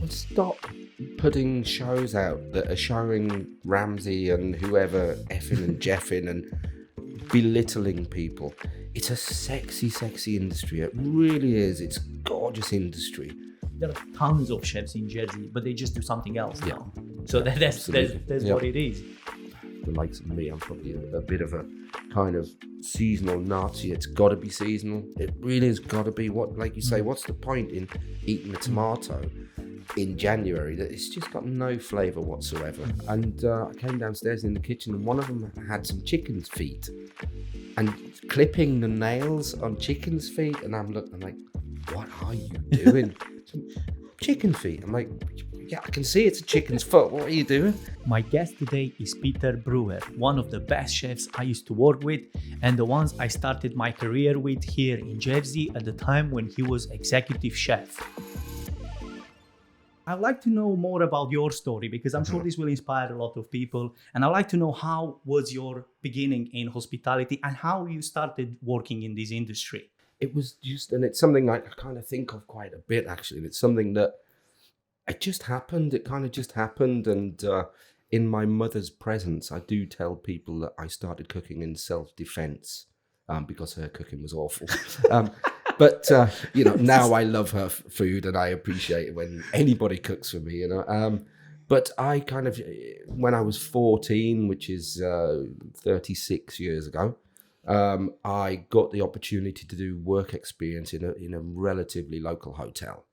Well, stop putting shows out that are showing Ramsay and whoever effing and jeffing and belittling people. It's a sexy, sexy industry. It really is. It's a gorgeous industry. There are tons of chefs in Jersey, but they just do something else Yeah. now. So that's Absolutely. what it is. The likes of me, I'm probably a bit of a kind of seasonal Nazi. It's got to be seasonal. It really has got to be. What, like you say, what's the point in eating a tomato in January that it's just got no flavour whatsoever? And I came downstairs in the kitchen, and one of them had some chicken's feet, and clipping the nails on chicken's feet, and I'm like, what are you doing? Chicken feet. I'm like, yeah, I can see it's a chicken's foot. What are you doing? My guest today is Peter Brewer, one of the best chefs I used to work with and the ones I started my career with here in Jersey at the time when he was executive chef. I'd like to know more about your story because I'm sure this will inspire a lot of people. And I'd like to know how was your beginning in hospitality and how you started working in this industry. It was just, and it's something I kind of think of quite a bit, actually. It's something that it just happened. It kind of just happened. And in my mother's presence, I do tell people that I started cooking in self-defense because her cooking was awful. But now I love her food and I appreciate it when anybody cooks for me, But I kind of, when I was 14, which is 36 years ago, I got the opportunity to do work experience in a relatively local hotel.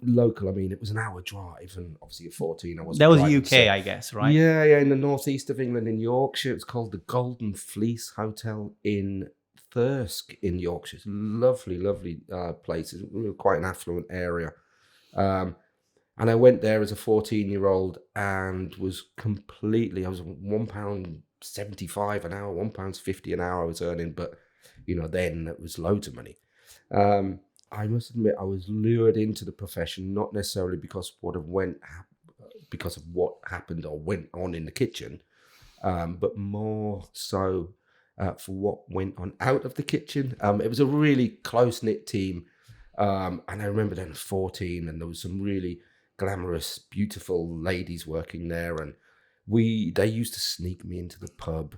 Local, I mean, it was an hour drive, and obviously at 14, I wasn't. That was driving, UK, so, I guess, right? Yeah, in the northeast of England, in Yorkshire. It's called the Golden Fleece Hotel in Thirsk in Yorkshire. It's a lovely, lovely place. It's really quite an affluent area. And I went there as a 14-year-old and was completely, I was £1.75 an hour, £1.50 an hour I was earning, but, then it was loads of money. I must admit, I was lured into the profession, not necessarily because of what happened or went on in the kitchen, but more so for what went on out of the kitchen. It was a really close-knit team, and I remember then I was 14, and there was some really glamorous, beautiful ladies working there, and they used to sneak me into the pub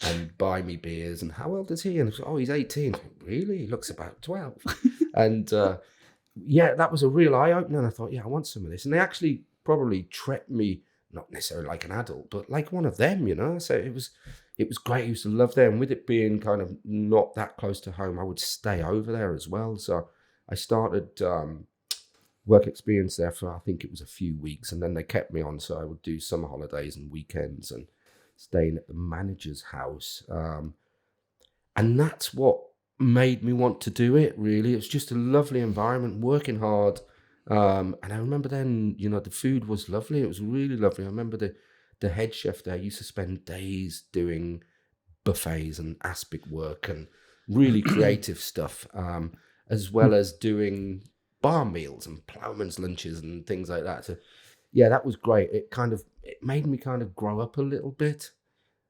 and buy me beers. And how old is he? And I was, oh, he's 18. Really? He looks about 12. And that was a real eye-opener. And I thought, I want some of this. And they actually probably treated me, not necessarily like an adult, but like one of them, So it was great. I used to love them. With it being kind of not that close to home, I would stay over there as well. So I started work experience there for, I think it was a few weeks. And then they kept me on. So I would do summer holidays and weekends and staying at the manager's house. And that's what made me want to do it, really. It was just a lovely environment, working hard. And I remember then, the food was lovely. It was really lovely. I remember the head chef there used to spend days doing buffets and aspic work and really creative stuff, as well as doing bar meals and ploughman's lunches and things like that. So, that was great. It made me kind of grow up a little bit.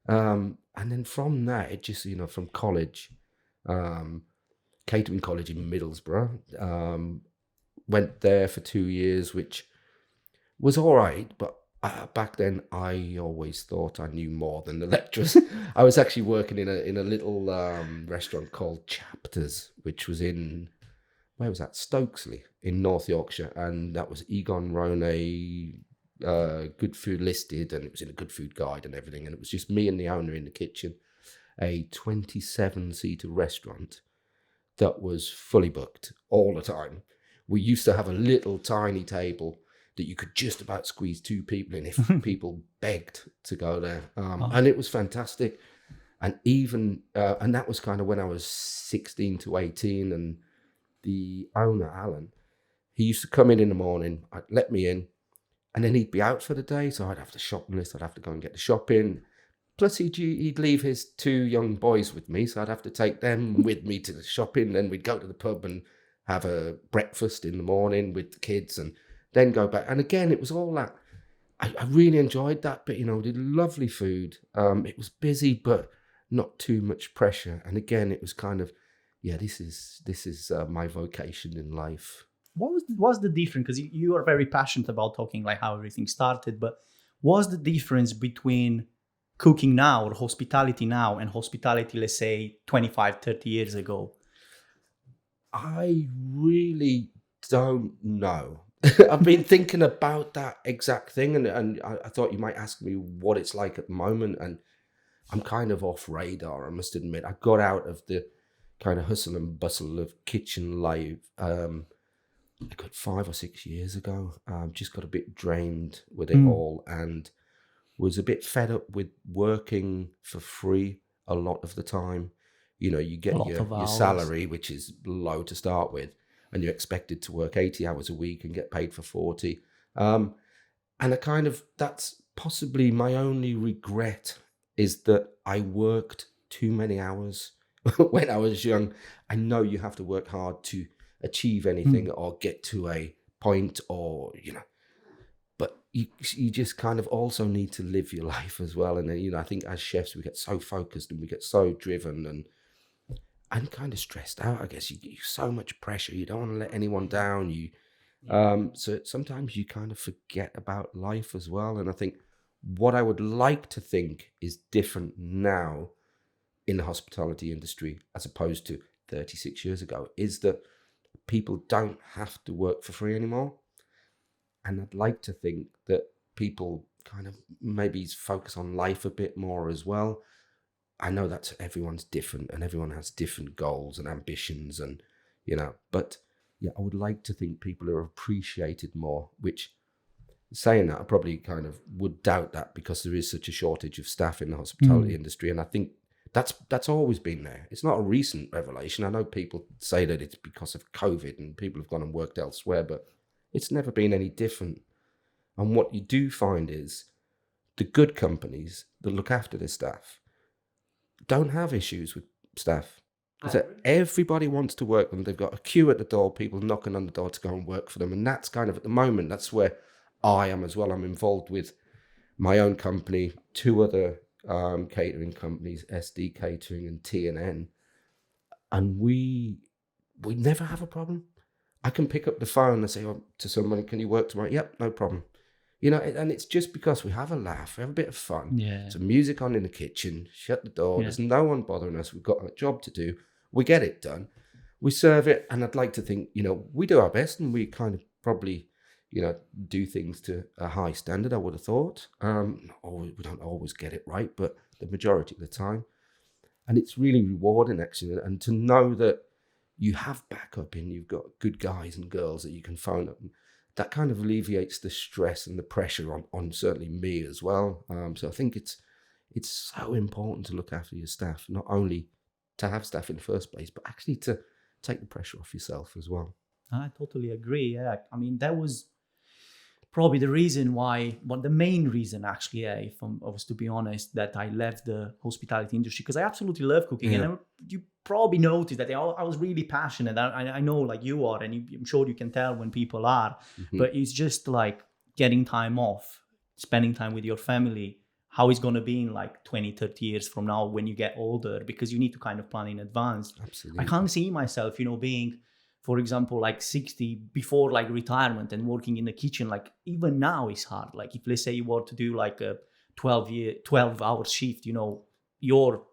And then from that, it just, from college, catering college in Middlesbrough, went there for 2 years, which was all right. But back then, I always thought I knew more than the lecturers. I was actually working in a little restaurant called Chapters, which was in, where was that? Stokesley in North Yorkshire. And that was Egon Ronay, Good Food listed, and it was in a Good Food Guide and everything. And it was just me and the owner in the kitchen, a 27-seater restaurant that was fully booked all the time. We used to have a little tiny table that you could just about squeeze 2 people in if people begged to go there. And it was fantastic. And even, and that was kind of when I was 16 to 18. And the owner, Alan, he used to come in the morning, I'd let me in, and then he'd be out for the day. So I'd have the shopping list. I'd have to go and get the shopping. Plus he'd leave his 2 young boys with me. So I'd have to take them with me to the shopping. Then we'd go to the pub and have a breakfast in the morning with the kids and then go back. And again, it was all that. I really enjoyed that bit, did lovely food. It was busy, but not too much pressure. And again, it was kind of, this is my vocation in life. what's the difference? Because you are very passionate about talking like how everything started, but what's the difference between cooking now or hospitality now and hospitality, let's say 25, 30 years ago? I really don't know. I've been thinking about that exact thing, and I thought you might ask me what it's like at the moment, and I'm kind of off radar, I must admit. I got out of the kind of hustle and bustle of kitchen life a good 5 or 6 years ago. Just got a bit drained with it all, and was a bit fed up with working for free a lot of the time. You know, you A get lot of your hours. salary, which is low to start with, and you're expected to work 80 hours a week and get paid for 40. And I kind of, that's possibly my only regret, is that I worked too many hours when I was young. I know you have to work hard to achieve anything or get to a point, or, you know, but you just kind of also need to live your life as well. And then, you know, I think as chefs, we get so focused and we get so driven and kind of stressed out, I guess. You get so much pressure. You don't want to let anyone down. So sometimes you kind of forget about life as well. And I think what I would like to think is different now in the hospitality industry as opposed to 36 years ago is that people don't have to work for free anymore. And I'd like to think that people kind of maybe focus on life a bit more as well. I know that everyone's different and everyone has different goals and ambitions, and, you know, but yeah, I would like to think people are appreciated more, which, saying that, I probably kind of would doubt that because there is such a shortage of staff in the hospitality industry. And I think that's always been there. It's not a recent revelation. I know people say that it's because of COVID and people have gone and worked elsewhere, but it's never been any different. And what you do find is the good companies that look after their staff don't have issues with staff. Because everybody wants to work them. They've got a queue at the door, people knocking on the door to go and work for them. And that's kind of, at the moment, that's where I am as well. I'm involved with my own company, two other catering companies, SD Catering and TNN. And we never have a problem. I can pick up the phone and say to somebody, can you work tomorrow? Yep, no problem. You know, and it's just because we have a laugh, we have a bit of fun. Yeah. Some music on in the kitchen, shut the door. Yeah. There's no one bothering us. We've got a job to do. We get it done. We serve it. And I'd like to think, you know, we do our best and we kind of probably, you know, do things to a high standard, I would have thought. We don't always get it right, but the majority of the time. And it's really rewarding, actually. And to know that you have backup and you've got good guys and girls that you can phone up, and that kind of alleviates the stress and the pressure on certainly me as well. So I think it's so important to look after your staff, not only to have staff in the first place, but actually to take the pressure off yourself as well. I totally agree. Yeah, I mean, that was probably the reason why, well, the main reason actually, yeah, if I was to be honest, that I left the hospitality industry, because I absolutely love cooking. Yeah. And you probably noticed that I was really passionate. I know like you are, and I'm sure you can tell when people are, but it's just like getting time off, spending time with your family, how it's going to be in like 20, 30 years from now when you get older, because you need to kind of plan in advance. Absolutely. I can't see myself, you know, being, for example, like 60 before like retirement and working in the kitchen. Like even now it's hard. Like if let's say you were to do like a 12-hour shift, you know, your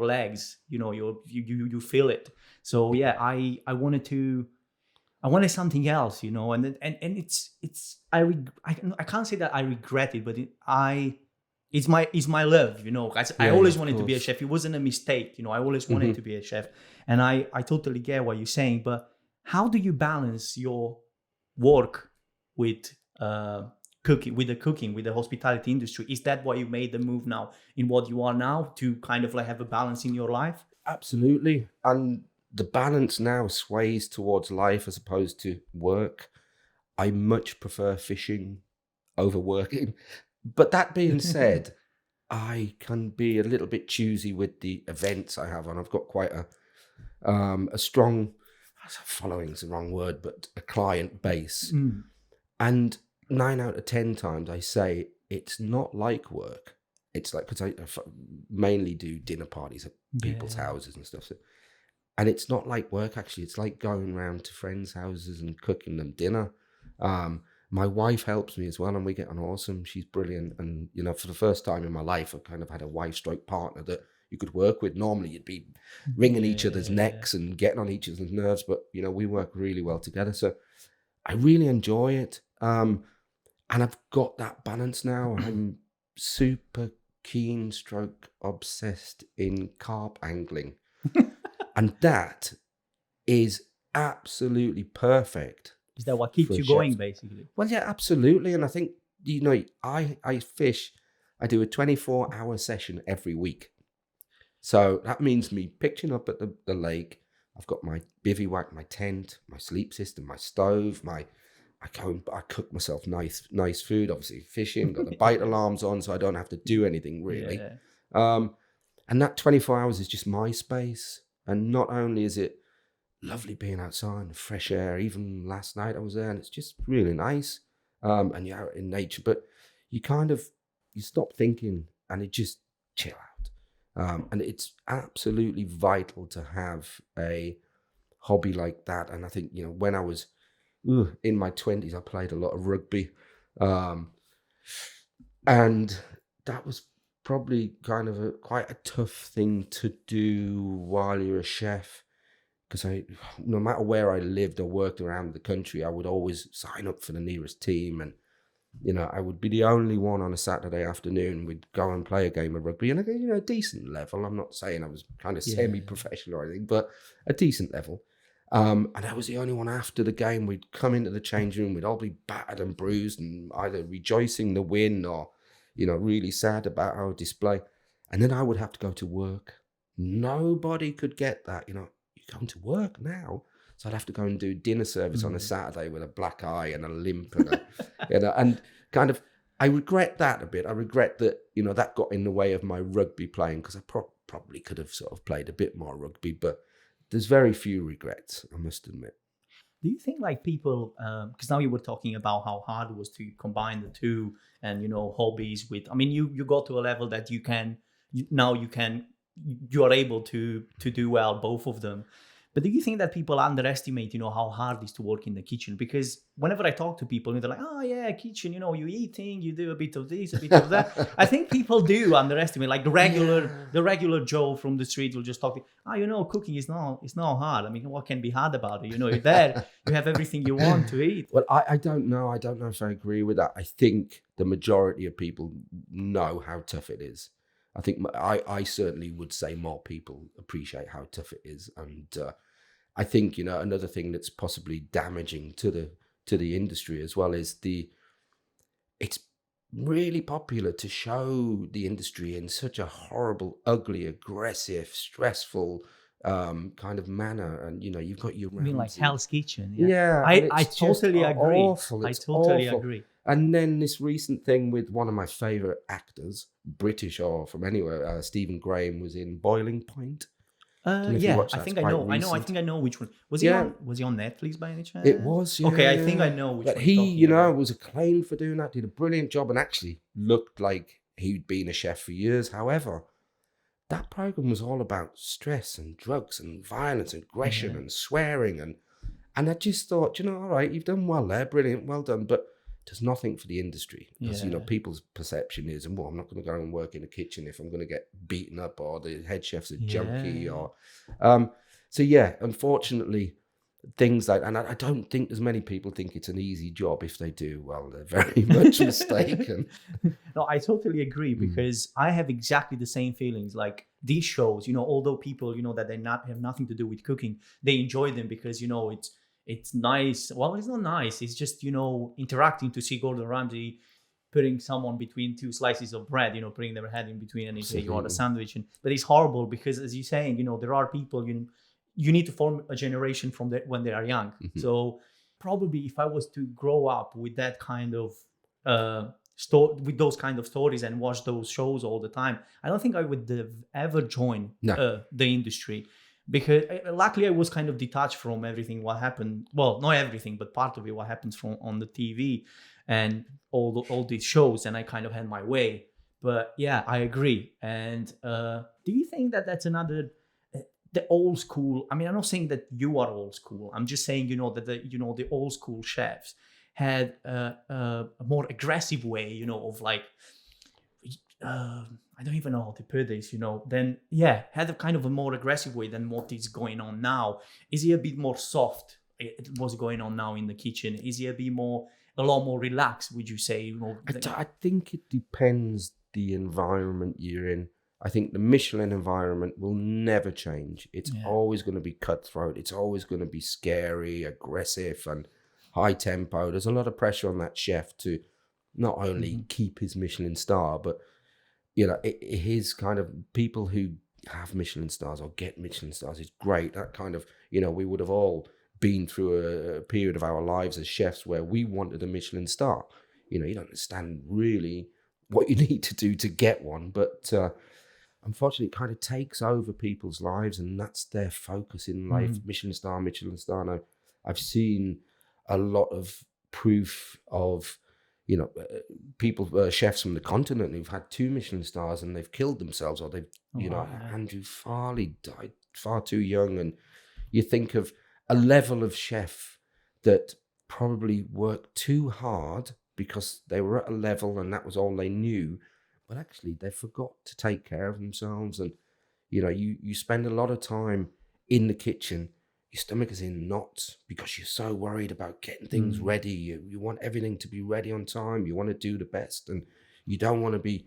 legs, you know, you feel it. So yeah, I wanted something else, you know, and it's I can't say that I regret it, but it's my love, you know. I always wanted to be a chef. It wasn't a mistake, you know. I always wanted to be a chef, and I totally get what you're saying. But how do you balance your work with cooking, with the hospitality industry? Is that why you made the move now in what you are now, to kind of like have a balance in your life? Absolutely. And the balance now sways towards life as opposed to work. I much prefer fishing over working. But that being said, I can be a little bit choosy with the events I have on. I've got quite a strong, following is the wrong word, but a client base. And 9 out of 10 times I say it's not like work. It's like, because I mainly do dinner parties at people's houses and stuff. So And it's not like work, actually. It's like going around to friends' houses and cooking them dinner. My wife helps me as well, and we get on awesome. She's brilliant. And, you know, for the first time in my life, I kind of had a wife stroke partner that you could work with. Normally, you'd be wringing each other's Yeah. necks and getting on each other's nerves. But, you know, we work really well together. So I really enjoy it. And I've got that balance now. I'm super keen stroke obsessed in carp angling. And that is absolutely perfect Is that what for keeps a you chef. going, basically? Well, yeah, absolutely. And I think, you know, I fish, I do a 24-hour session every week. So that means me pitching up at the lake. I've got my bivouac, my tent, my sleep system, my stove, I go and I cook myself nice food, obviously fishing, got the bite alarms on so I don't have to do anything really. Yeah. Um, and that 24 hours is just my space. And not only is it lovely being outside in the fresh air, even last night I was there and it's just really nice. And you're out in nature, but you kind of, you stop thinking and it just chill out. And it's absolutely vital to have a hobby like that. And I think, you know, when I was in my 20s, I played a lot of rugby. Um, and that was probably kind of quite a tough thing to do while you're a chef. Because no matter where I lived or worked around the country, I would always sign up for the nearest team. And, you know, I would be the only one on a Saturday afternoon. We'd go and play a game of rugby and, you know, a decent level. I'm not saying I was kind of Yeah. semi-professional or anything, but a decent level. And I was the only one after the game. We'd come into the change room. We'd all be battered and bruised and either rejoicing the win or, you know, really sad about our display. And then I would have to go to work. Nobody could get that, you know, you're going to work now. So I'd have to go and do dinner service on a Saturday with a black eye and a limp and you know, and kind of, I regret that a bit. I regret that, you know, that got in the way of my rugby playing because I probably could have sort of played a bit more rugby, but there's very few regrets, I must admit. Do you think like people, because now you were talking about how hard it was to combine the two and, you know, hobbies with, I mean, you got to a level that now you are able to do well, both of them. But do you think that people underestimate, you know, how hard it is to work in the kitchen? Because whenever I talk to people, they're like, oh yeah, kitchen, you know, you're eating, you do a bit of this, a bit of that. I think people do underestimate, like the regular Joe from the street will just talk, you know, cooking is not hard. I mean, what can be hard about it? You know, you're there, you have everything you want to eat. Well, I don't know. I don't know if I agree with that. I think the majority of people know how tough it is. I think I certainly would say more people appreciate how tough it is. And I think, you know, another thing that's possibly damaging to the industry as well is it's really popular to show the industry in such a horrible, ugly, aggressive, stressful kind of manner. And, you know, you've got your I mean, like Ramsay. Hell's Kitchen. Yeah, Yeah, and I it's just totally agree. awful. I It's totally awful. agree. And then this recent thing with one of my favorite actors, British or from anywhere, Stephen Graham, was in Boiling Point. Don't know if you watched I that. think It's I quite know. I recent. think I know which one. Yeah, Was he on Netflix by any chance? it was. Yeah, Okay, I yeah, think I yeah. know which But one he, you're you talking know, about. was acclaimed for doing that. Did a brilliant job and actually looked like he'd been a chef for years. However, that program was all about stress and drugs and violence, aggression Yeah. and swearing and I just thought, you know, all right, you've done well there, brilliant, well done, but does nothing for the industry because, you know, Yeah. people's perception is, well, I'm not going to go and work in a kitchen if I'm going to get beaten up or the head chef's a junkie Yeah. or, so yeah, unfortunately, things like, and I don't think as many people think it's an easy job. If they do, well, they're very much mistaken. No, I totally agree because I have exactly the same feelings. Like these shows, you know, although people, you know, that they not have nothing to do with cooking, they enjoy them because, you know, it's nice. Well, it's not nice. It's just, you know, interacting to see Gordon Ramsay putting someone between two slices of bread, you know, putting their head in between and they say you want a sandwich. But it's horrible because as you're saying, you know, there are people, you need to form a generation from when they are young. Mm-hmm. So probably if I was to grow up with that kind of with those kind of stories and watch those shows all the time, I don't think I would have ever joined the industry. Because luckily I was kind of detached from everything what happened. Well, not everything, but part of it what happens from on the TV and all these shows, and I kind of had my way. But yeah, I agree. And do you think that that's another the old school. I mean, I'm not saying that you are old school. I'm just saying, that the old school chefs had a more aggressive way, of like, I don't even know how to put this, then had a kind of a more aggressive way than what is going on now. Is he a bit more soft? What's going on now in the kitchen? Is he a lot more relaxed, would you say? I think it depends the environment you're in. I think the Michelin environment will never change. It's always going to be cutthroat. It's always going to be scary, aggressive, and high tempo. There's a lot of pressure on that chef to not only keep his Michelin star, but his kind of people who have Michelin stars or get Michelin stars is great. That kind of, we would have all been through a period of our lives as chefs where we wanted a Michelin star. You don't understand really what you need to do to get one, but unfortunately it kind of takes over people's lives, and that's their focus in life. Michelin star. Now, I've seen a lot of proof of people, chefs from the continent who've had 2 Michelin stars and they've killed themselves, or they've, Andrew Farley died far too young. And you think of a level of chef that probably worked too hard because they were at a level and that was all they knew, but actually they forgot to take care of themselves. And, you spend a lot of time in the kitchen, your stomach is in knots because you're so worried about getting things ready. You want everything to be ready on time. You want to do the best, and you don't want to be,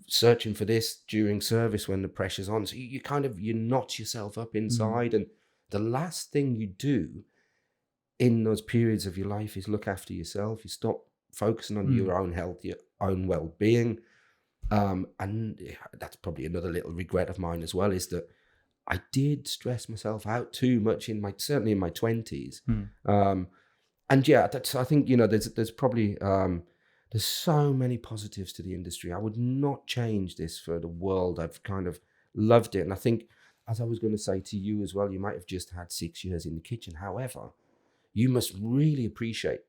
searching for this during service when the pressure's on. So you knot yourself up inside, and the last thing you do in those periods of your life is look after yourself. You stop focusing on your own health, your own well-being. And that's probably another little regret of mine as well, is that I did stress myself out too much certainly in my 20s. And I think, there's probably, there's so many positives to the industry. I would not change this for the world. I've kind of loved it. And I think, as I was going to say to you as well, you might have just had 6 years in the kitchen. However, you must really appreciate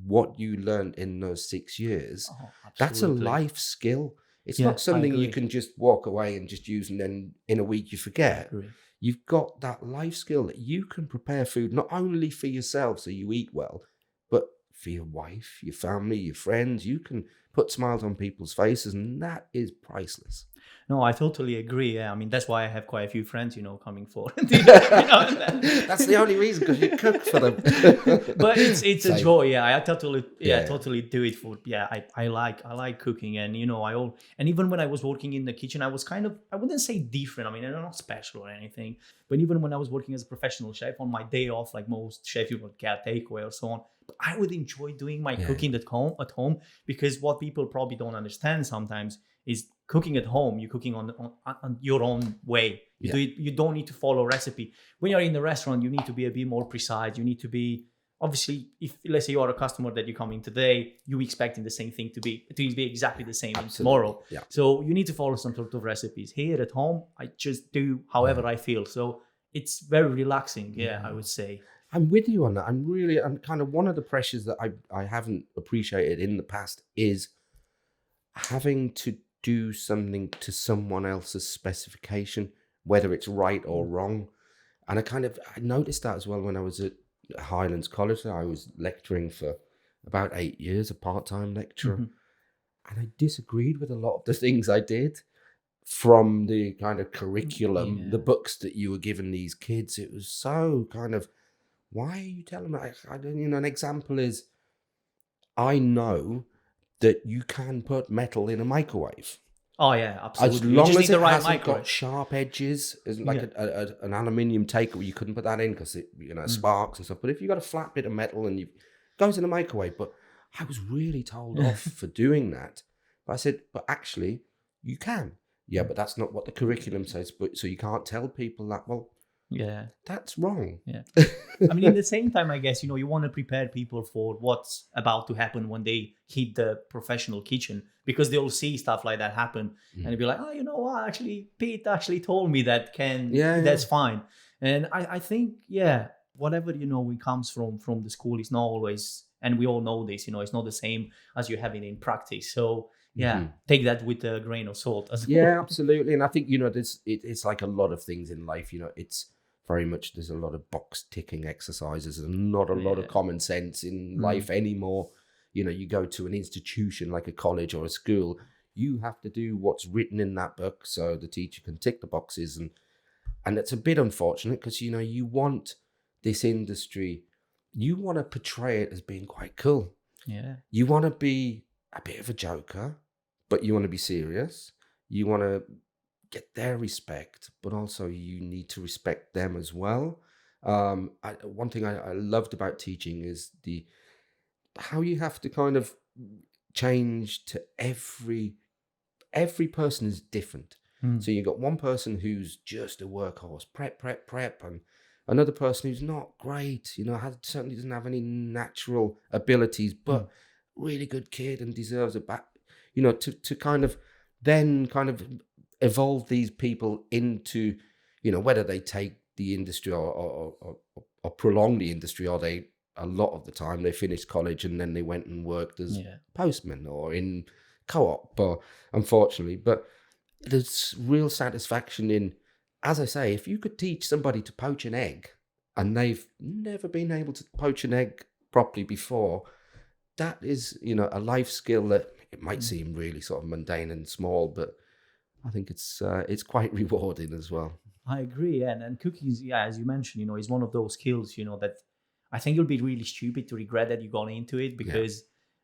what you learned in those 6 years. Oh, that's a life skill. It's not something you can just walk away and just use and then in a week you forget. You've got that life skill that you can prepare food not only for yourself so you eat well, but for your wife, your family, your friends. You can put smiles on people's faces, and that is priceless. No, I totally agree. Yeah, I mean, that's why I have quite a few friends, coming for. That's the only reason, because you cook for them. But it's a joy. Yeah, I totally do it for. Yeah, I like cooking, and and even when I was working in the kitchen, I was kind of, I wouldn't say different. I mean, I'm not special or anything. But even when I was working as a professional chef on my day off, like most chefs, you would get takeaway or so on. But I would enjoy doing my cooking at home, because what people probably don't understand sometimes is cooking at home. You're cooking on your own way. You do it. You don't need to follow a recipe. When you're in the restaurant, you need to be a bit more precise. You need to be, obviously, if let's say you are a customer that you come in today, you expecting the same thing to be exactly the same tomorrow. Yeah. So you need to follow some sort of recipes. Here at home, I just do however I feel. So it's very relaxing. Yeah, I would say. I'm with you on that. I'm kind of, one of the pressures that I haven't appreciated in the past is having to do something to someone else's specification, whether it's right or wrong. And I noticed that as well when I was at Highlands College. I was lecturing for about 8 years, a part-time lecturer. And I disagreed with a lot of the things I did from the kind of curriculum, the books that you were giving these kids. It was so kind of, why are you telling me? An example is, I know that you can put metal in a microwave. Oh yeah, absolutely. As long as it hasn't got sharp edges, like an aluminium takeaway, you couldn't put that in because it, sparks and stuff. But if you got a flat bit of metal and it goes in a microwave, but I was really told off for doing that. But I said, but actually, you can. Yeah, but that's not what the curriculum says. But so you can't tell people that. Well, yeah, that's wrong. Yeah. I mean, at the same time, I guess, you want to prepare people for what's about to happen when they hit the professional kitchen, because they'll see stuff like that happen and they'll be like, oh, you know what? Actually, Pete actually told me that that's fine. And I think, whatever, it comes from the school is not always, and we all know this, it's not the same as you have it in practice. So take that with a grain of salt as well. Yeah, absolutely. And I think, it's like a lot of things in life, it's very much, there's a lot of box ticking exercises and not a lot of common sense in life anymore. You go to an institution like a college or a school, you have to do what's written in that book so the teacher can tick the boxes. And it's a bit unfortunate because, you want this industry, you want to portray it as being quite cool. Yeah. You want to be a bit of a joker, but you want to be serious. You want to get their respect, but also you need to respect them as well. One thing I loved about teaching is how you have to kind of change to every person is different. So you got one person who's just a workhorse, prep, and another person who's not great, certainly doesn't have any natural abilities, but really good kid and deserves a back, to kind of evolve these people into, whether they take the industry or prolong the industry, or they, a lot of the time, they finished college and then they went and worked as postman or in co-op, unfortunately. But there's real satisfaction in, as I say, if you could teach somebody to poach an egg and they've never been able to poach an egg properly before, that is, a life skill that it might seem really sort of mundane and small, but I think it's quite rewarding as well. I agree, and cooking is, as you mentioned, is one of those skills, that I think you'll be really stupid to regret that you got into it, because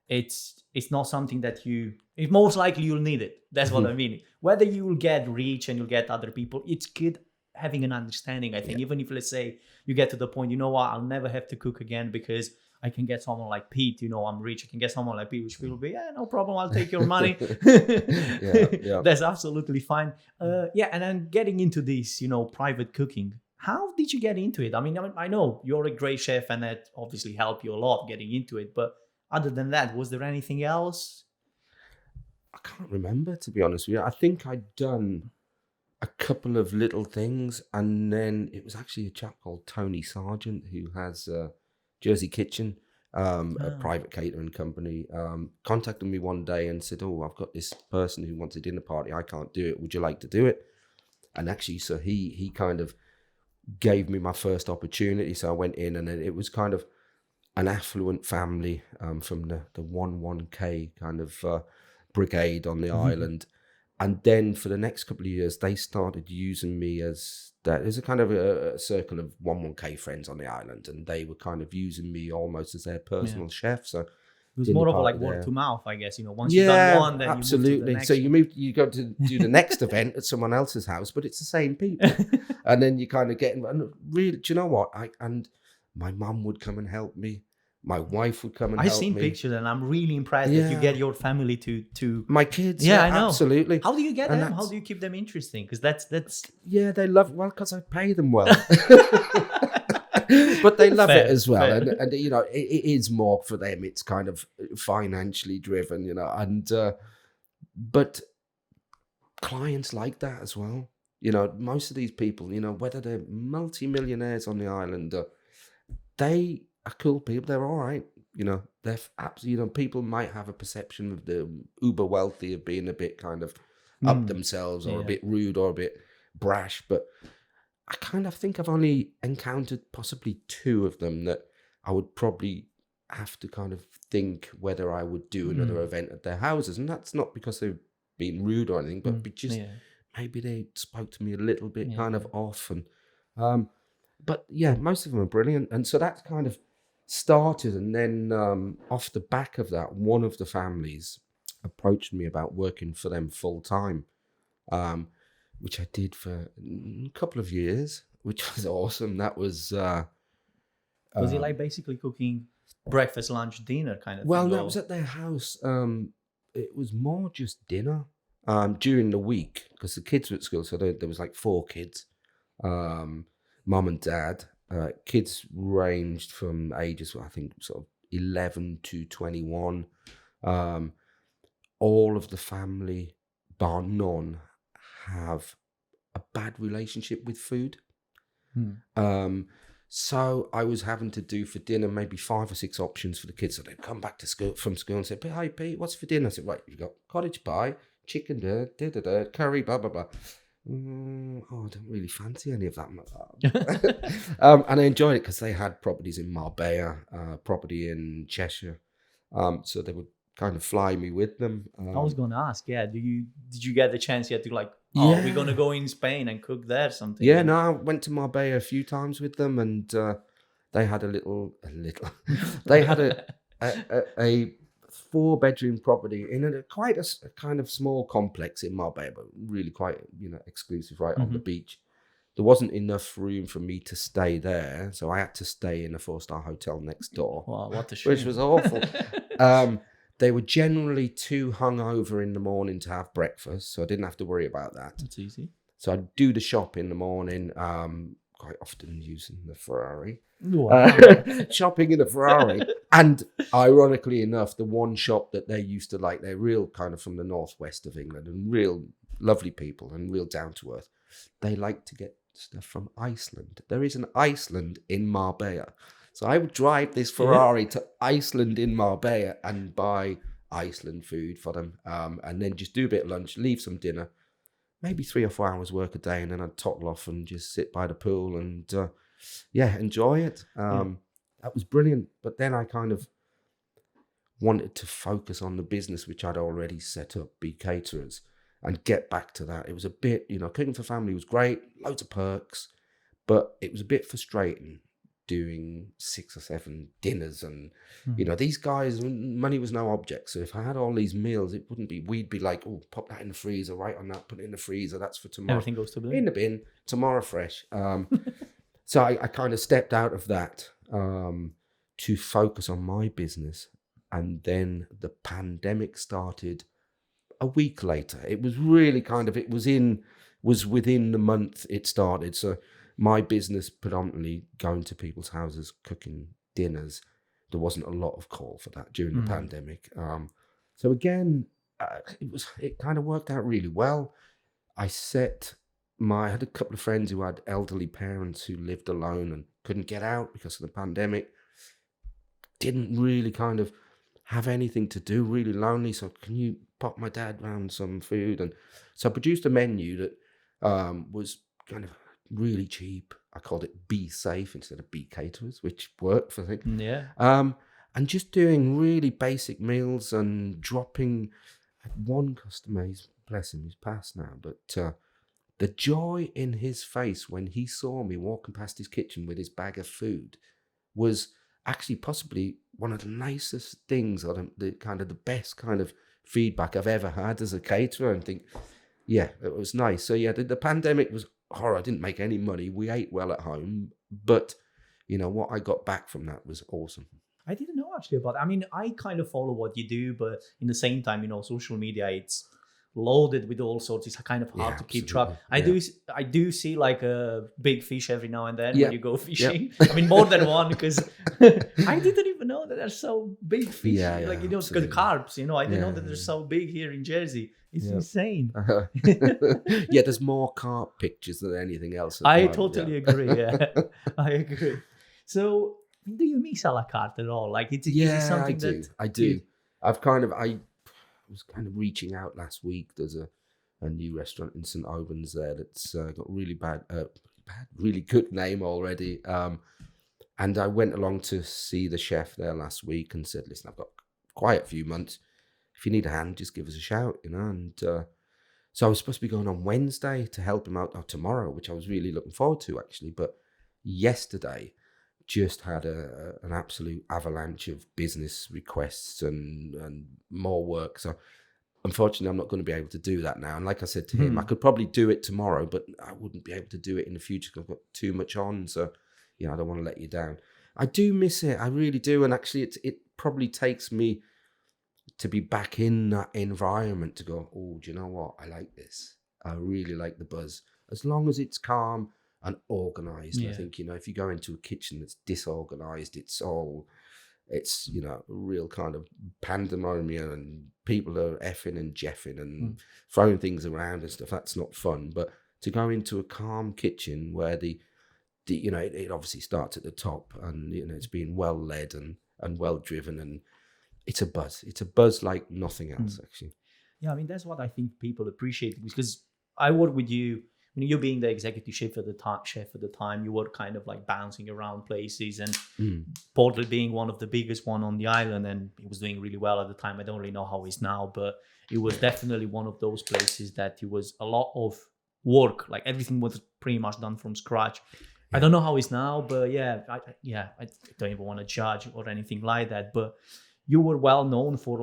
it's not something that it's most likely you'll need it. That's what I mean. Whether you will get rich and you'll get other people, it's good having an understanding, I think. Even if, let's say, you get to the point, I'll never have to cook again because I can get someone like Pete, I'm rich, I can get someone like Pete, which will be, no problem, I'll take your money. That's absolutely fine. And then getting into this, private cooking, how did you get into it? I mean, I know you're a great chef and that obviously helped you a lot getting into it, but other than that, was there anything else? I can't remember, to be honest with you. I think I'd done a couple of little things, and then it was actually a chap called Tony Sargent who has Jersey Kitchen, a private catering company, contacted me one day and said, I've got this person who wants a dinner party. I can't do it. Would you like to do it? And actually, so he kind of gave me my first opportunity. So I went in, and it was kind of an affluent family from the 11K kind of brigade on the island. And then for the next couple of years, they started using me as that. There's a kind of a circle of 11K friends on the island, and they were kind of using me almost as their personal chef. So it was more of a word to mouth, I guess. Once you've done one, then absolutely. You move to the next so you go to do the next event at someone else's house, but it's the same people, and then you kind of get. And really, do you know what? And my mum would come and help me. My wife would come and help me. I've seen pictures, and I'm really impressed that you get your family to my kids. Yeah, I know. Absolutely. How do you get them? How do you keep them interesting? Because that's yeah, they love because I pay them well, but they love it as well. And it is more for them. It's kind of financially driven, and but clients like that as well. Most of these people, whether they're multi-millionaires on the island, they are cool people. They're all right. They're absolutely, people might have a perception of the uber wealthy of being a bit kind of up themselves or a bit rude or a bit brash. But I kind of think I've only encountered possibly 2 of them that I would probably have to kind of think whether I would do another event at their houses. And that's not because they've been rude or anything, but just maybe they spoke to me a little bit kind of off. And but yeah, most of them are brilliant. And so that's kind of started. And then off the back of that, one of the families approached me about working for them full time, which I did for a couple of years, which was awesome. That was... was it like basically cooking breakfast, lunch, dinner kind of thing? Well, that was at their house. It was more just dinner during the week because the kids were at school. So there was like 4 kids, mum and dad. Kids ranged from ages, I think, sort of 11 to 21. All of the family, bar none, have a bad relationship with food. So I was having to do for dinner maybe 5 or 6 options for the kids. So they'd come back to school from school and say, "Hi Pete, what's for dinner?" I said, "Right, you've got cottage pie, chicken, curry, blah blah blah." Oh, I don't really fancy any of that. And I enjoyed it because they had properties in Marbella, property in Cheshire. So they would kind of fly me with them. I was gonna ask, yeah, did you get the chance yet to like, Yeah. we're gonna go in Spain and cook there something? Yeah, no, I went to Marbella a few times with them, and they had they had a 4-bedroom property in quite a kind of small complex in Marbella, but really quite, exclusive, right on the beach. There wasn't enough room for me to stay there, so I had to stay in a 4-star hotel next door. Wow, what a shame. Which was awful. They were generally too hungover in the morning to have breakfast, so I didn't have to worry about that. That's easy. So I'd do the shop in the morning, quite often using the Ferrari. Wow. Shopping in a Ferrari. And ironically enough, the one shop that they used to like, they're real kind of from the northwest of England and real lovely people and real down to earth. They like to get stuff from Iceland. There is an Iceland in Marbella. So I would drive this Ferrari to Iceland in Marbella and buy Iceland food for them, and then just do a bit of lunch, leave some dinner, maybe 3 or 4 hours work a day, and then I'd toddle off and just sit by the pool and, enjoy it. That was brilliant. But then I kind of wanted to focus on the business, which I'd already set up, be Caterers, and get back to that. It was a bit, cooking for family was great, loads of perks, but it was a bit frustrating doing 6 or 7 dinners and these guys, money was no object. So if I had all these meals, it wouldn't be, we'd be like, oh, pop that in the freezer, right on that, put it in the freezer, that's for tomorrow. Everything goes to the in the bin, tomorrow fresh. So I kind of stepped out of that to focus on my business, and then the pandemic started a week later. It was really kind of, was within the month it started. So my business predominantly going to people's houses, cooking dinners. There wasn't a lot of call for that during the pandemic. So again, it kind of worked out really well. I had a couple of friends who had elderly parents who lived alone and couldn't get out because of the pandemic. Didn't really kind of have anything to do, really lonely. So can you pop my dad round some food? And so I produced a menu that was kind of really cheap. I called it Be Safe instead of Be Caterers, which worked for things. Yeah. And just doing really basic meals and dropping. I had one customer, bless him, he's passed now, but the joy in his face when he saw me walking past his kitchen with his bag of food was actually possibly one of the nicest things, or the kind of the best kind of feedback I've ever had as a caterer. And think, yeah, it was nice. So yeah, the pandemic was horror. I didn't make any money. We ate well at home, but what I got back from that was awesome. I didn't know actually about that. I mean, I kind of follow what you do, but in the same time, social media, it's loaded with all sorts. It's kind of hard to keep track. I do see like a big fish every now and then when you go fishing. I mean, more than one, because I didn't even know that they're so big fish. Because the carps, I didn't know that they're so big here in Jersey. It's insane. Yeah, there's more carp pictures than anything else. I totally agree. Yeah, I agree. So, do you miss a la carte at all? Like, is it something I do. I was kind of reaching out last week. There's a new restaurant in St Albans there that's got really really good name already. And I went along to see the chef there last week and said, listen, I've got quite a few months. If you need a hand, just give us a shout, And so I was supposed to be going on Wednesday to help him out, or tomorrow, which I was really looking forward to actually. But yesterday just had an absolute avalanche of business requests and more work. So unfortunately, I'm not going to be able to do that now. And like I said to him, I could probably do it tomorrow, but I wouldn't be able to do it in the future because I've got too much on. So, I don't want to let you down. I do miss it. I really do. And actually, it probably takes me to be back in that environment to go, oh, do you know what? I like this. I really like the buzz. As long as it's calm and organized. I think, if you go into a kitchen that's disorganized, it's real kind of pandemonium and people are effing and jeffing and throwing things around and stuff. That's not fun. But to go into a calm kitchen where the it obviously starts at the top, and it's being well led and well driven, and it's a buzz. It's a buzz like nothing else, actually. Yeah, I mean, that's what I think people appreciate, because I work with you. I mean, you being the executive chef at the time, you were kind of like bouncing around places, and Portland being one of the biggest one on the island, and it was doing really well at the time. I don't really know how it's now, but it was definitely one of those places that it was a lot of work. Like everything was pretty much done from scratch. I don't know how it's now, but I don't even want to judge or anything like that. But you were well known for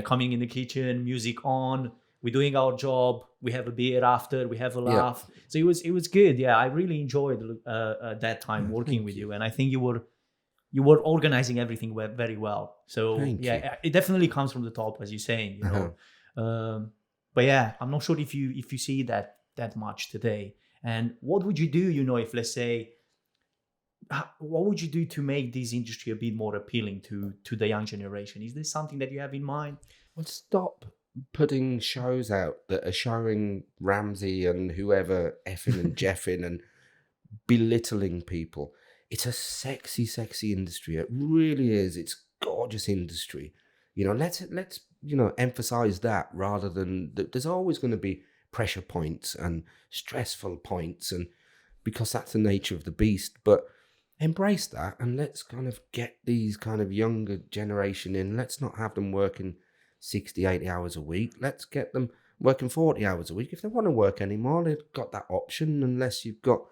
coming in the kitchen, music on, we're doing our job, we have a beer after, we have a laugh. So it was good. Yeah, I really enjoyed that time working with you, and I think you were organizing everything very well. So Thank you. It definitely comes from the top, as you're saying. But yeah, I'm not sure if you see that much today. And what would you do, if, let's say, what would you do to make this industry a bit more appealing to the young generation? Is there something that you have in mind? Well, stop putting shows out that are showing Ramsay and whoever effing and jeffing and belittling people. It's a sexy, sexy industry. It really is. It's gorgeous industry. Let's emphasize that rather than there's always going to be pressure points and stressful points, and because that's the nature of the beast. But embrace that, and let's kind of get these kind of younger generation in. Let's not have them working 60, 80 hours a week. Let's get them working 40 hours a week. If they want to work anymore, they've got that option, unless you've got,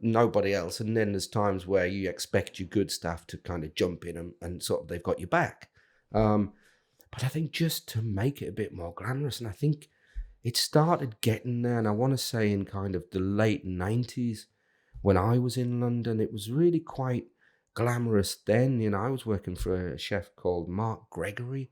nobody else. And then there's times where you expect your good staff to kind of jump in and sort of they've got your back. But I think just to make it a bit more glamorous, and I think it started getting there, and I want to say in kind of the late 90s, when I was in London, it was really quite glamorous then. I was working for a chef called Mark Gregory.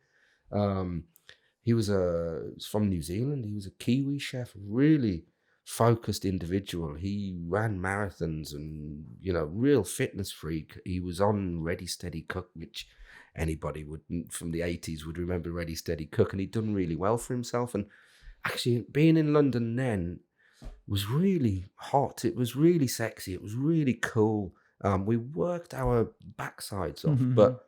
He was from New Zealand. He was a Kiwi chef, really focused individual. He ran marathons and, real fitness freak. He was on Ready Steady Cook, which anybody from the 80s would remember Ready Steady Cook, and he'd done really well for himself. And actually being in London then was really hot. It was really sexy. It was really cool. We worked our backsides off, but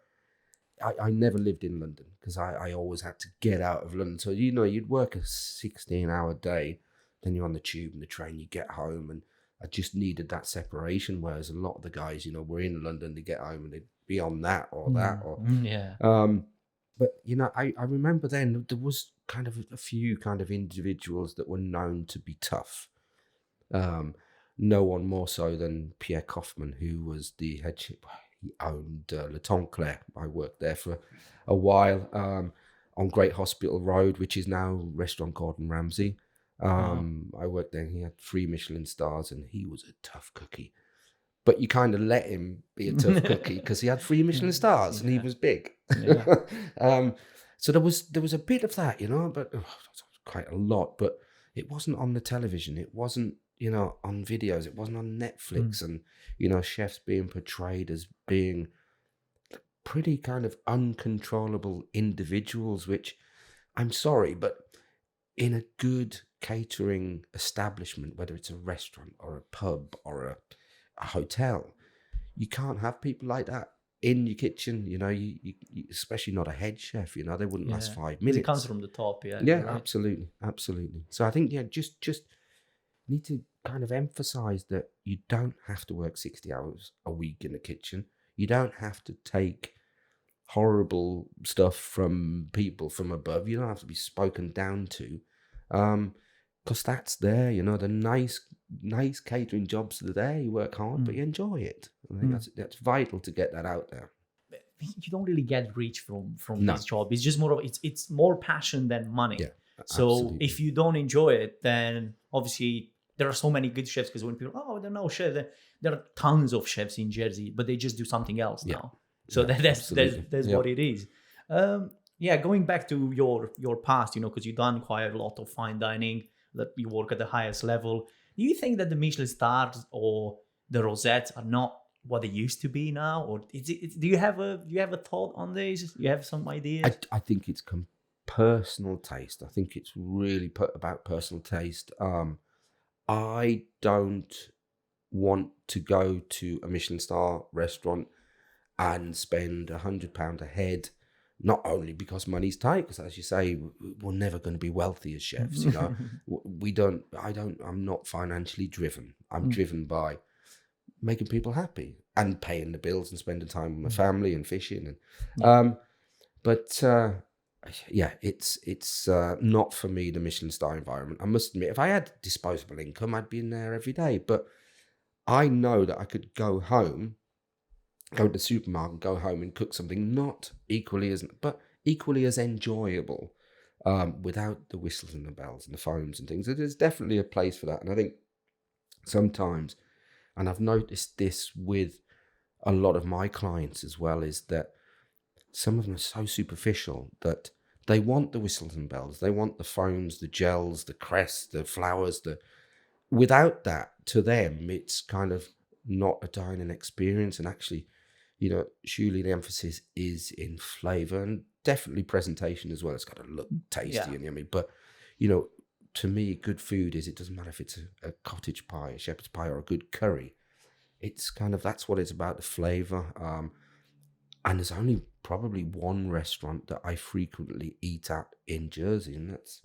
I never lived in London because I always had to get out of London. So, you'd work a 16-hour day, then you're on the tube and the train, you get home, and I just needed that separation. Whereas a lot of the guys, were in London, they get home and they'd be on that or that. Or But, I remember then there was kind of a few kind of individuals that were known to be tough. No one more so than Pierre Kaufman, who was the head chef. He owned Le Tonclair. I worked there for a while on Great Hospital Road, which is now Restaurant Gordon Ramsay. I worked there. He had 3 Michelin stars, and he was a tough cookie. But you kind of let him be a tough cookie because he had 3 Michelin stars and he was big. Yeah. So there was a bit of that, but quite a lot. But it wasn't on the television. It wasn't, on videos. It wasn't on Netflix. And, chefs being portrayed as being pretty kind of uncontrollable individuals, which I'm sorry, but in a good catering establishment, whether it's a restaurant or a pub or a hotel, you can't have people like that in your kitchen. You especially not a head chef. They wouldn't last 5 minutes. It comes from the top. Yeah, right. Absolutely. So I think just need to kind of emphasize that you don't have to work 60 hours a week in the kitchen. You don't have to take horrible stuff from people from above. You don't have to be spoken down to, because that's there. The nice catering jobs are there. You work hard, but you enjoy it. I think that's vital to get that out there. You don't really get rich from this job. It's just more of it's more passion than money. Yeah, so absolutely. If you don't enjoy it, then obviously there are so many good chefs, because when people, I don't know chef, there are tons of chefs in Jersey, but they just do something else now. So that's what it is. Going back to your past, because you've done quite a lot of fine dining, that you work at the highest level. Do you think that the Michelin stars or the rosettes are not what they used to be now, or do you have a thought on this? Do you have some ideas? I think it's personal taste. I think it's really about personal taste. I don't want to go to a Michelin star restaurant and spend £100 a head, not only because money's tight, because as you say, we're never going to be wealthy as chefs, you know. I'm not financially driven. I'm driven by making people happy and paying the bills and spending time with my family and fishing. And it's not for me, the Michelin star environment. I must admit, if I had disposable income, I'd be in there every day. But I know that I could go home, go to the supermarket, go home and cook something not equally as enjoyable, without the whistles and the bells and the phones and things. There's definitely a place for that. And I think sometimes, and I've noticed this with a lot of my clients as well, is that some of them are so superficial that they want the whistles and bells, they want the phones, the gels, the crests, the flowers. Without that, to them, it's kind of not a dining experience. And actually, you know, surely the emphasis is in flavour and definitely presentation as well. It's got to look tasty and yummy. But, you know, to me, good food it doesn't matter if it's a cottage pie, a shepherd's pie, or a good curry. It's kind of, that's what it's about, the flavour. And there's only probably one restaurant that I frequently eat at in Jersey, and that's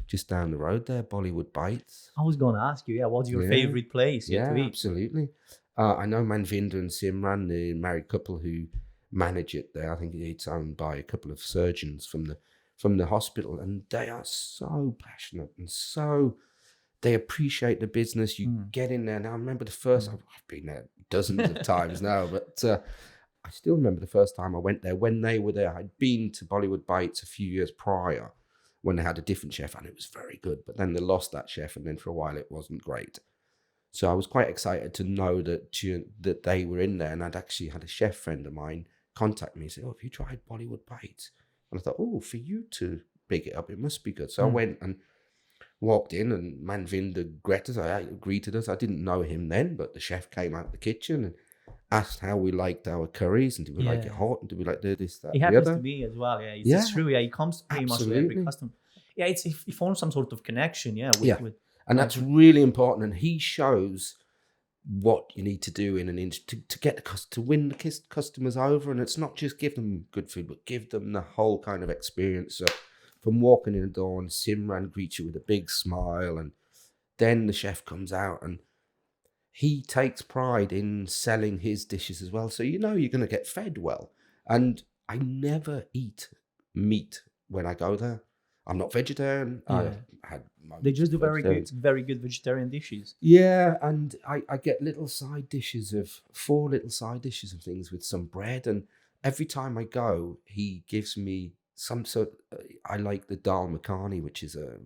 just down the road there, Bollywood Bites. I was going to ask you, what's your favorite place to eat? Absolutely. I know Manvinder and Simran, the married couple who manage it there. I think it's owned by a couple of surgeons from the hospital, and they are so passionate and they appreciate the business. You get in there. Now, I remember the first, I've been there dozens of times now, but I still remember the first time I went there when they were there. I'd been to Bollywood Bites a few years prior when they had a different chef, and it was very good. But then they lost that chef, and then for a while it wasn't great. So I was quite excited to know that they were in there, and I'd actually had a chef friend of mine contact me and say, "Oh, have you tried Bollywood Bites?" And I thought, "Oh, for you to pick it up, it must be good." So I went and walked in, and Manvinder greeted us. I didn't know him then, but the chef came out of the kitchen and asked how we liked our curries, and do we like it hot, and do we like this, that, it the happens other. to me as well. It's true. It comes pretty much with every customer. It forms some sort of connection. With and that's really important. And he shows what you need to do in an inch to get to win the customers over. And it's not just give them good food, but give them the whole kind of experience. So from walking in the door, and Simran greets you with a big smile, and then the chef comes out and he takes pride in selling his dishes as well. So you know you're going to get fed well. And I never eat meat when I go there. I'm not vegetarian. They just do very good vegetarian dishes. Yeah, and I get 4 little side dishes of things with some bread. And every time I go, he gives me some sort. I like the dal makhani, which is a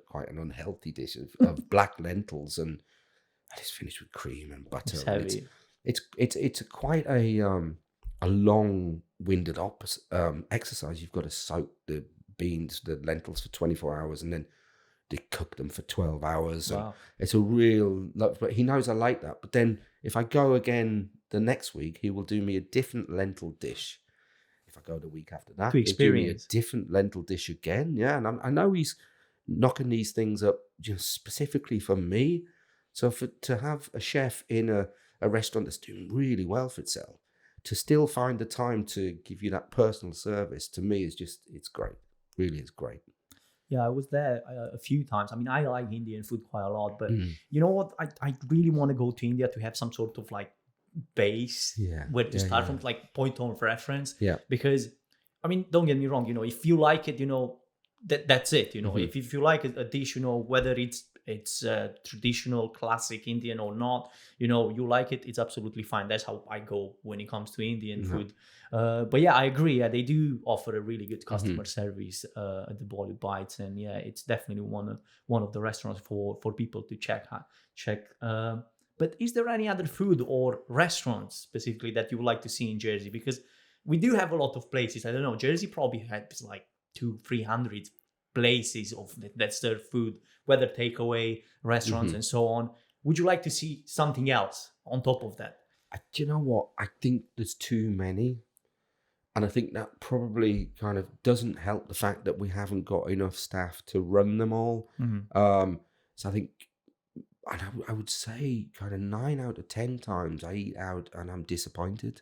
quite an unhealthy dish of black lentils, and it's finished with cream and butter. It's heavy. It's quite a long-winded exercise. You've got to soak the lentils for 24 hours, and then they cook them for 12 hours. Wow. And it's a real love, but he knows I like that. But then if I go again the next week, he will do me a different lentil dish. If I go the week after that, he'll do me a different lentil dish again. Yeah, and I know he's knocking these things up just specifically for me. So to have a chef in a restaurant that's doing really well for itself, to still find the time to give you that personal service, to me is it's great. Really is great. Yeah, I was there a few times. I mean, I like Indian food quite a lot, but you know what? I really want to go to India to have some sort of like base where to start from, like point of reference. Yeah. Because, I mean, don't get me wrong, you know, if you like it, you know, that's it. You know, if you like a dish, you know, whether it's traditional, classic Indian or not, you know, you like it, it's absolutely fine. That's how I go when it comes to Indian food. But yeah, I agree. Yeah, they do offer a really good customer service at the Bollywood Bites, and yeah, it's definitely one of the restaurants for people to check. But is there any other food or restaurants specifically that you would like to see in Jersey? Because we do have a lot of places. I don't know. Jersey probably has like 200-300 places that serve food, whether takeaway, restaurants, and so on. Would you like to see something else on top of that? Do you know what? I think there's too many. And I think that probably kind of doesn't help the fact that we haven't got enough staff to run them all. So I think and I would say kind of 9 out of 10 times I eat out and I'm disappointed.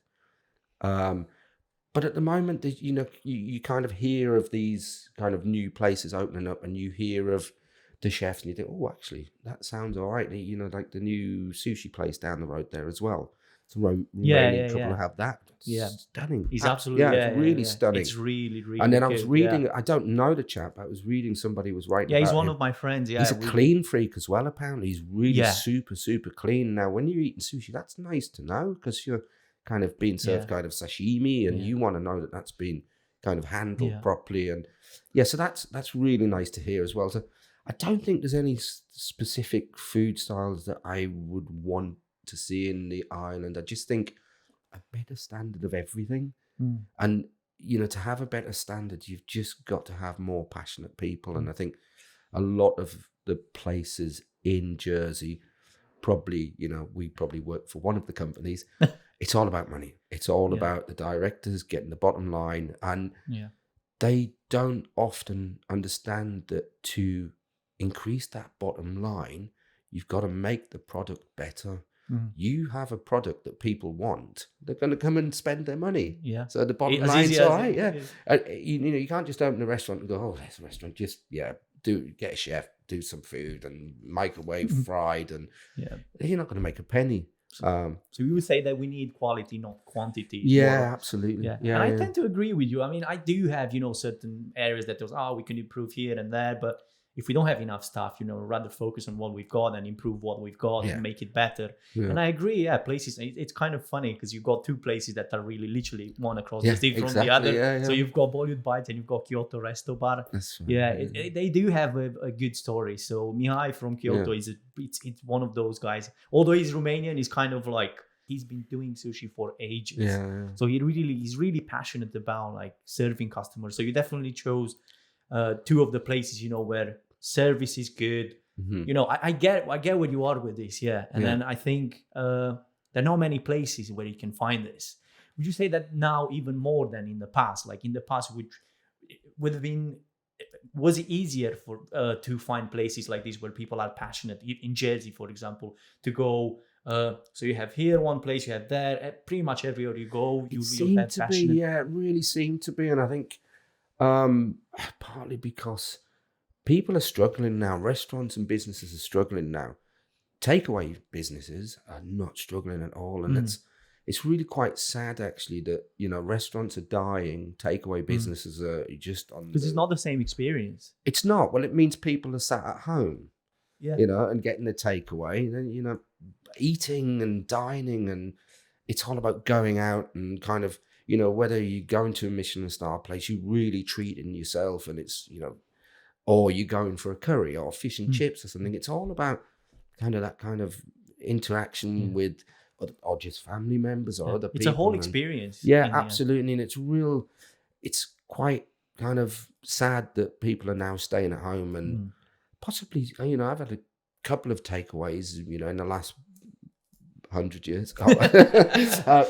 But at the moment, you kind of hear of these kind of new places opening up, and you hear of the chefs, and you think, oh, actually, that sounds all right. Like the new sushi place down the road there as well. It's a Romanian Tripe have that. Yeah. Stunning. He's absolutely, it's really stunning. It's really, really And then good. I was reading, I don't know the chap, I was reading somebody was writing Yeah, he's about one him. of my friends. Yeah, He's a clean freak as well, apparently. He's really super, super clean. Now, when you're eating sushi, that's nice to know, because you're kind of being served kind of sashimi, and you want to know that that's been kind of handled properly. And so that's really nice to hear as well. So I don't think there's any specific food styles that I would want to see in the island. I just think a better standard of everything. And, to have a better standard, you've just got to have more passionate people. And I think a lot of the places in Jersey, probably, we probably work for one of the companies. It's all about money. It's all about the directors getting the bottom line. And they don't often understand that to increase that bottom line, you've got to make the product better. You have a product that people want, they're going to come and spend their money. So the bottom line's all right. You can't just open a restaurant and go, oh, there's a restaurant. Just get a chef, do some food and microwave fried, and you're not going to make a penny. So we would say that we need quality, not quantity. Absolutely. And I tend to agree with you. I mean, I do have, certain areas that we can improve here and there, but if we don't have enough stuff, rather focus on what we've got and improve what we've got and make it better. And I agree, places, it's kind of funny because you've got two places that are really literally one across the street from the other. So you've got Bollywood Bites and you've got Kyoto Resto Bar. That's right. They do have a good story. So Mihai from Kyoto it's one of those guys. Although he's Romanian, he's kind of like, he's been doing sushi for ages. So he's really passionate about like serving customers. So you definitely chose two of the places, where service is good. I get where you are with this, and then I think there are not many places where you can find this. Would you say that now even more than in the past? Like in the past, was it easier for to find places like this where people are passionate in Jersey, for example, to go? So you have here one place, you have there, pretty much everywhere you go, you seem to be, it really seemed to be, and I think partly because people are struggling now. Restaurants and businesses are struggling now. Takeaway businesses are not struggling at all, and it's really quite sad actually that restaurants are dying. Takeaway businesses are just on because it's not the same experience. It's not. Well, it means people are sat at home, and getting the takeaway, and eating and dining, and it's all about going out and kind of whether you go into a Michelin star place, you really treating yourself, and it's or you're going for a curry or fish and chips or something. It's all about kind of that kind of interaction with or just family members or other people. It's a whole experience. Absolutely. And it's quite kind of sad that people are now staying at home and possibly, I've had a couple of takeaways, in the last 100 years, a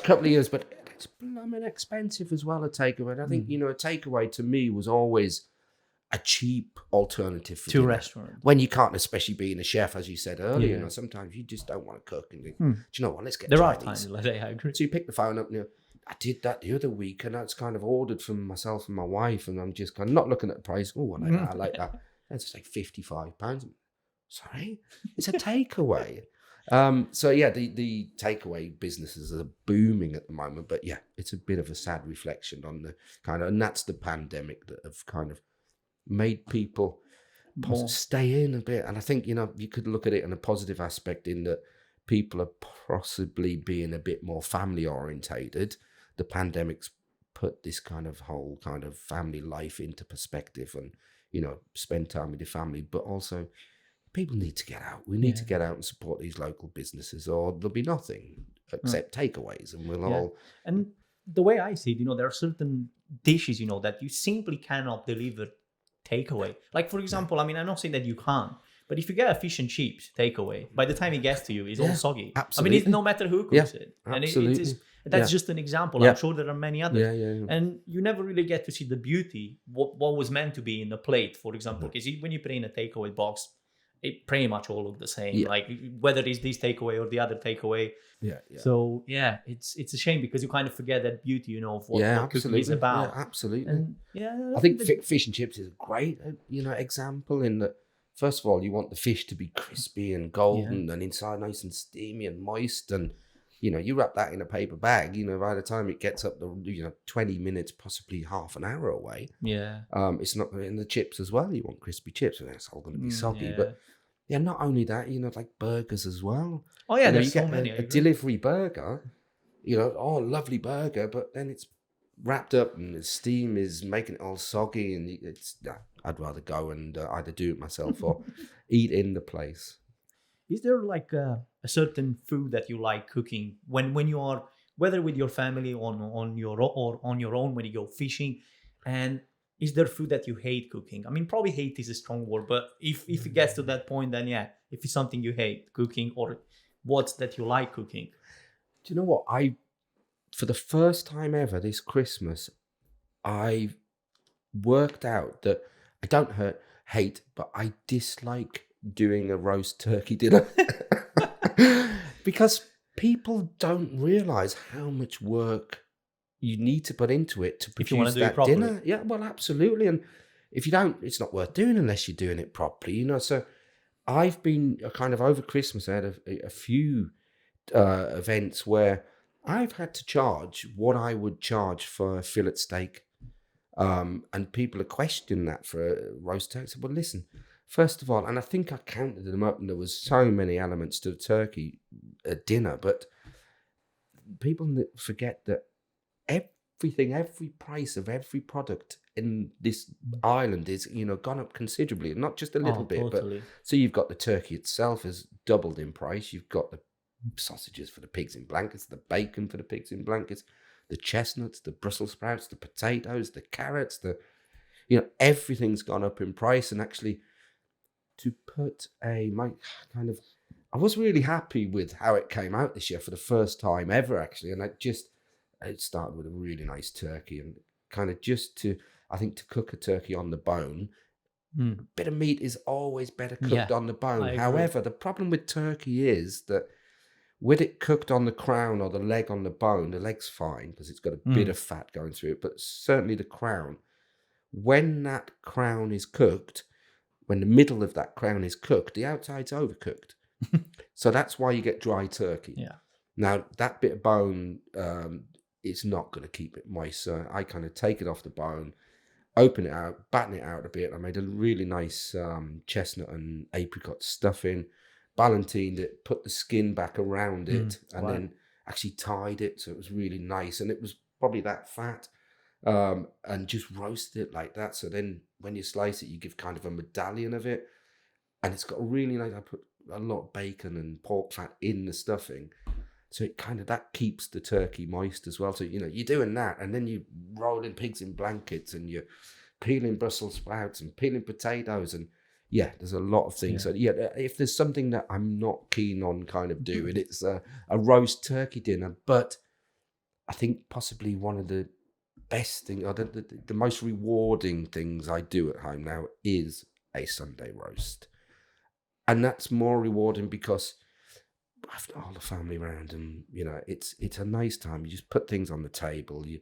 couple of years, but it's blooming expensive as well, a takeaway. And I think, a takeaway to me was always a cheap alternative for to restaurant when you can't, especially being a chef, as you said earlier. Sometimes you just don't want to cook and think, do you know what? Let's get there Chinese. are times like that. I agree. So you pick the phone up and I did that the other week, and that's kind of ordered from myself and my wife, and I'm just kind of not looking at the price. Oh, I like that. It's like £55. Sorry, it's a takeaway. The takeaway businesses are booming at the moment, but it's a bit of a sad reflection on the kind of, and that's the pandemic that have kind of made people stay in a bit. And I think, you could look at it in a positive aspect in that people are possibly being a bit more family orientated. The pandemic's put this kind of whole kind of family life into perspective and, spend time with your family, but also people need to get out. We need to get out and support these local businesses, or there'll be nothing except takeaways, and we'll all... And the way I see it, there are certain dishes, that you simply cannot deliver takeaway. Like, for example, I'm not saying that you can't, but if you get a fish and chips takeaway, by the time it gets to you, it's all soggy. Absolutely. It's no matter who cooks it. And that's just an example. I'm sure there are many others. And you never really get to see the beauty, what was meant to be in the plate, for example. Because when you put in a takeaway box, it pretty much all look the same. Yeah. Like whether it's this takeaway or the other takeaway. Yeah, yeah. So yeah, it's a shame because you kind of forget that beauty, you know, of what, Yeah, what cooking is absolutely. Yeah, about. absolutely. And yeah, I think fish and chips is a great, example in that. First of all, you want the fish to be crispy and golden and inside nice and steamy and moist, and you wrap that in a paper bag. By the time it gets up to 20 minutes, possibly half an hour away. yeah, It's not in the chips as well. You want crispy chips, and it's all going to be soggy. yeah. But yeah, not only that, like burgers as well. Oh yeah, You there's so get many. a delivery burger. Lovely burger, but then it's wrapped up and the steam is making it all soggy, and I'd rather go and either do it myself or eat in the place. Is there like a certain food that you like cooking when you are, whether with your family on your own when you go fishing, and is there food that you hate cooking? I mean, probably hate is a strong word, but if it gets to that point, then yeah, if it's something you hate cooking, or what's that you like cooking? Do you know what? For the first time ever this Christmas, I worked out that I don't hate, but I dislike doing a roast turkey dinner because people don't realize how much work you need to put into it to If you want produce to do it that properly. dinner. Yeah, well, absolutely. And if you don't, it's not worth doing unless you're doing it properly, So I've been kind of over Christmas, I had a few events where I've had to charge what I would charge for a fillet steak. And people are questioning that for a roast turkey. I said, well, listen, first of all, and I think I counted them up, and there was so many elements to the turkey dinner, but people forget that every price of every product in this island is, gone up considerably, not just a little bit, Totally. but so you've got the turkey itself has doubled in price. You've got the sausages for the pigs in blankets, the bacon for the pigs in blankets, the chestnuts, the Brussels sprouts, the potatoes, the carrots, everything's gone up in price. And actually, to put I was really happy with how it came out this year for the first time ever, actually. And it started with a really nice turkey, and kind of I think to cook a turkey on the bone, a bit of meat is always better cooked on the bone. However, the problem with turkey is that with it cooked on the crown or the leg on the bone, the leg's fine because it's got a bit of fat going through it, but certainly the crown, when that crown is cooked, when the middle of that crown is cooked, the outside's overcooked. So that's why you get dry turkey. Yeah. Now, that bit of bone, it's not going to keep it moist. So I kind of take it off the bone, open it out, batten it out a bit. I made a really nice chestnut and apricot stuffing, ballantined it, put the skin back around it, and then actually tied it so it was really nice. And it was probably that fat, and just roasted it like that. So then when you slice it, you give kind of a medallion of it. And it's got a really nice, I put a lot of bacon and pork fat in the stuffing. So it that keeps the turkey moist as well. So, you're doing that, and then you rolling pigs in blankets, and you're peeling Brussels sprouts and peeling potatoes, and yeah, there's a lot of things. So yeah, if there's something that I'm not keen on kind of doing, it's a roast turkey dinner. But I think possibly one of the best thing, or the most rewarding things I do at home now is a Sunday roast. And that's more rewarding because I've got all the family around, and it's a nice time. You just put things on the table, you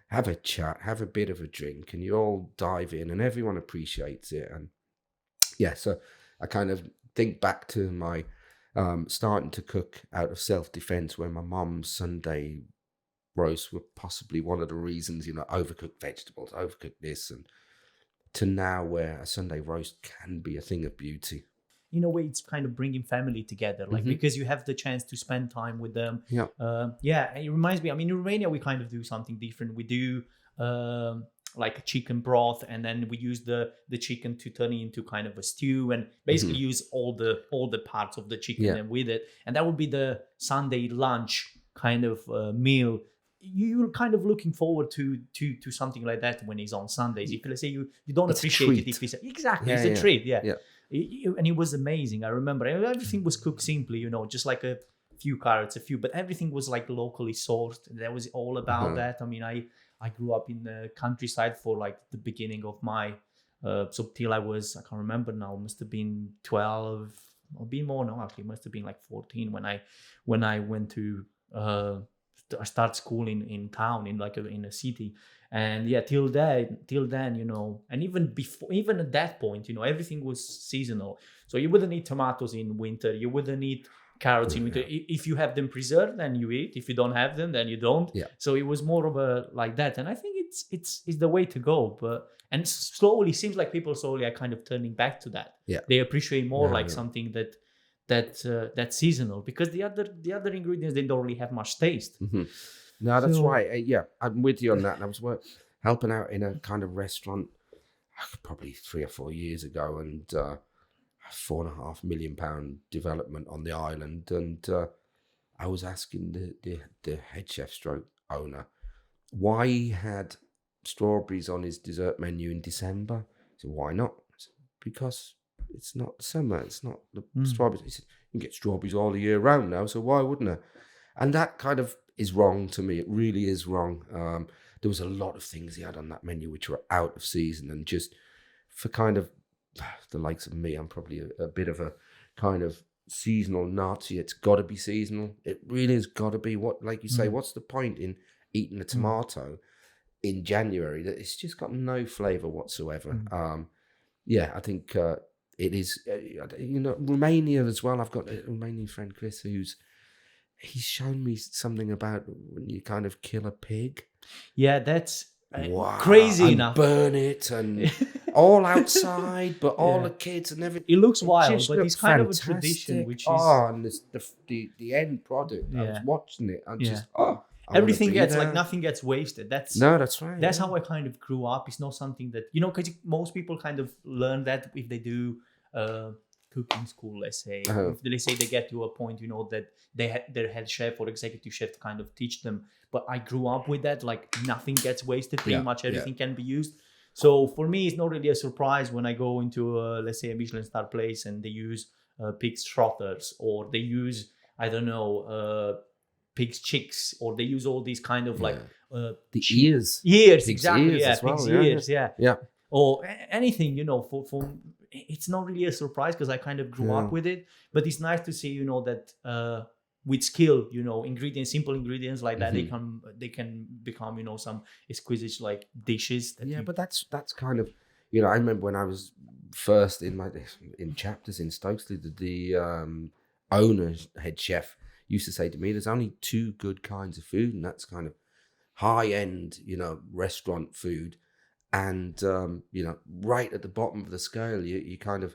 have a chat, have a bit of a drink, and you all dive in, and everyone appreciates it. And yeah, so I kind of think back to my starting to cook out of self-defense, when my mom's Sunday roasts were possibly one of the reasons, overcooked vegetables, overcooked this, and to now where a Sunday roast can be a thing of beauty. In a way, it's kind of bringing family together, like because you have the chance to spend time with them. Yeah. It reminds me, I mean, in Romania, we kind of do something different. We do like a chicken broth, and then we use the chicken to turn it into kind of a stew, and basically use all the parts of the chicken and with it. And that would be the Sunday lunch kind of meal. You're kind of looking forward to something like that when it's on Sundays. If let's say you don't appreciate it, if it's it's a treat. Yeah. And it was amazing. I remember everything was cooked simply, just like a few carrots, but everything was like locally sourced. That was all about that. I mean, I grew up in the countryside for like the beginning of my So till I can't remember now, must have been 12 or be more now, actually, must have been like 14 when I went to start school in town, in like in a city. And yeah, till then, you know, and even at that point, you know, everything was seasonal. So you wouldn't eat tomatoes in winter, you wouldn't eat carrots in winter. If you have them preserved, then you eat. If you don't have them, then you don't. Yeah. So it was more of a like that, and I think it's the way to go. But and slowly, seems like people slowly are kind of turning back to that. Yeah. They appreciate more something that's seasonal, because the other ingredients, they don't really have much taste. Mm-hmm. No, that's right. Yeah, I'm with you on that. And I was helping out in a kind of restaurant probably 3 or 4 years ago, and £4.5 million development on the island, and I was asking the head chef stroke owner why he had strawberries on his dessert menu in December. I said, why not? I said, because it's not summer, it's not the strawberries. He said, you can get strawberries all the year round now, so why wouldn't I? And that kind of is wrong to me. It really is wrong. There was a lot of things he had on that menu which were out of season, and just for kind of the likes of me, I'm probably a bit of a kind of seasonal Nazi. It's got to be seasonal. It really has got to be. What, like you say, what's the point in eating a tomato in January that it's just got no flavour whatsoever? Yeah, I think it is. You know, Romania as well. I've got a Romanian friend, Chris, he's shown me something about when you kind of kill a pig. Yeah, that's crazy and enough. Burn it and all outside, but all the kids and everything. It looks wild, just but it's kind of a tradition, which is and the end product. I was watching it. I'm just everything gets like nothing gets wasted. That's right. That's how I kind of grew up. It's not something that, you know, because most people kind of learn that if they do cooking school, let's say. If they say they get to a point, you know, that their head chef or executive chef to kind of teach them. But I grew up with that, like nothing gets wasted. Pretty much everything can be used. So for me, it's not really a surprise when I go into let's say a Michelin star place and they use pig's trotters, or they use, I don't know, pig's chicks, or they use all these kind of like the ears, pig's ears exactly, as well. Pig's ears, yeah, or anything, you know. For it's not really a surprise because I kind of grew up with it, but it's nice to see, you know, that with skill, you know, simple ingredients like that, they can become, you know, some exquisite like dishes. But that's kind of, you know, I remember when I was first in Chapters in Stokesley, the owner's head chef used to say to me, there's only two good kinds of food, and that's kind of high-end, you know, restaurant food, and you know, right at the bottom of the scale, you kind of,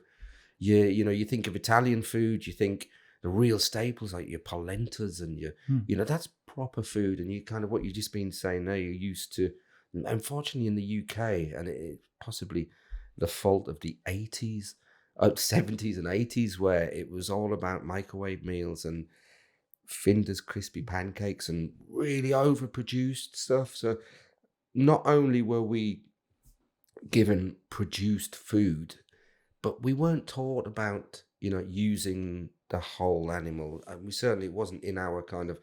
you know, you think of Italian food, you think the real staples like your polentas and your, you know, that's proper food, and you kind of, what you've just been saying there, you're used to, unfortunately in the UK, and it's possibly the fault of the 80s, 70s and 80s, where it was all about microwave meals and Finder's crispy pancakes and really overproduced stuff. So not only were we given produced food, but we weren't taught about, you know, using the whole animal. And we certainly, it wasn't in our kind of,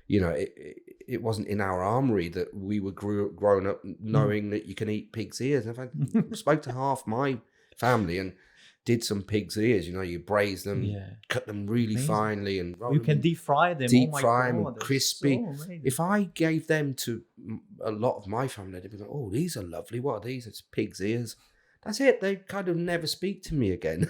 you know, it wasn't in our armory that we were grown up knowing that you can eat pig's ears. And if I spoke to half my family and did some pig's ears, you know, you braise them, cut them really finely, and you can deep fry them. Fry them and crispy. So if I gave them to a lot of my family, they'd be like, "Oh, these are lovely. What are these? It's pig's ears." That's it. They kind of never speak to me again.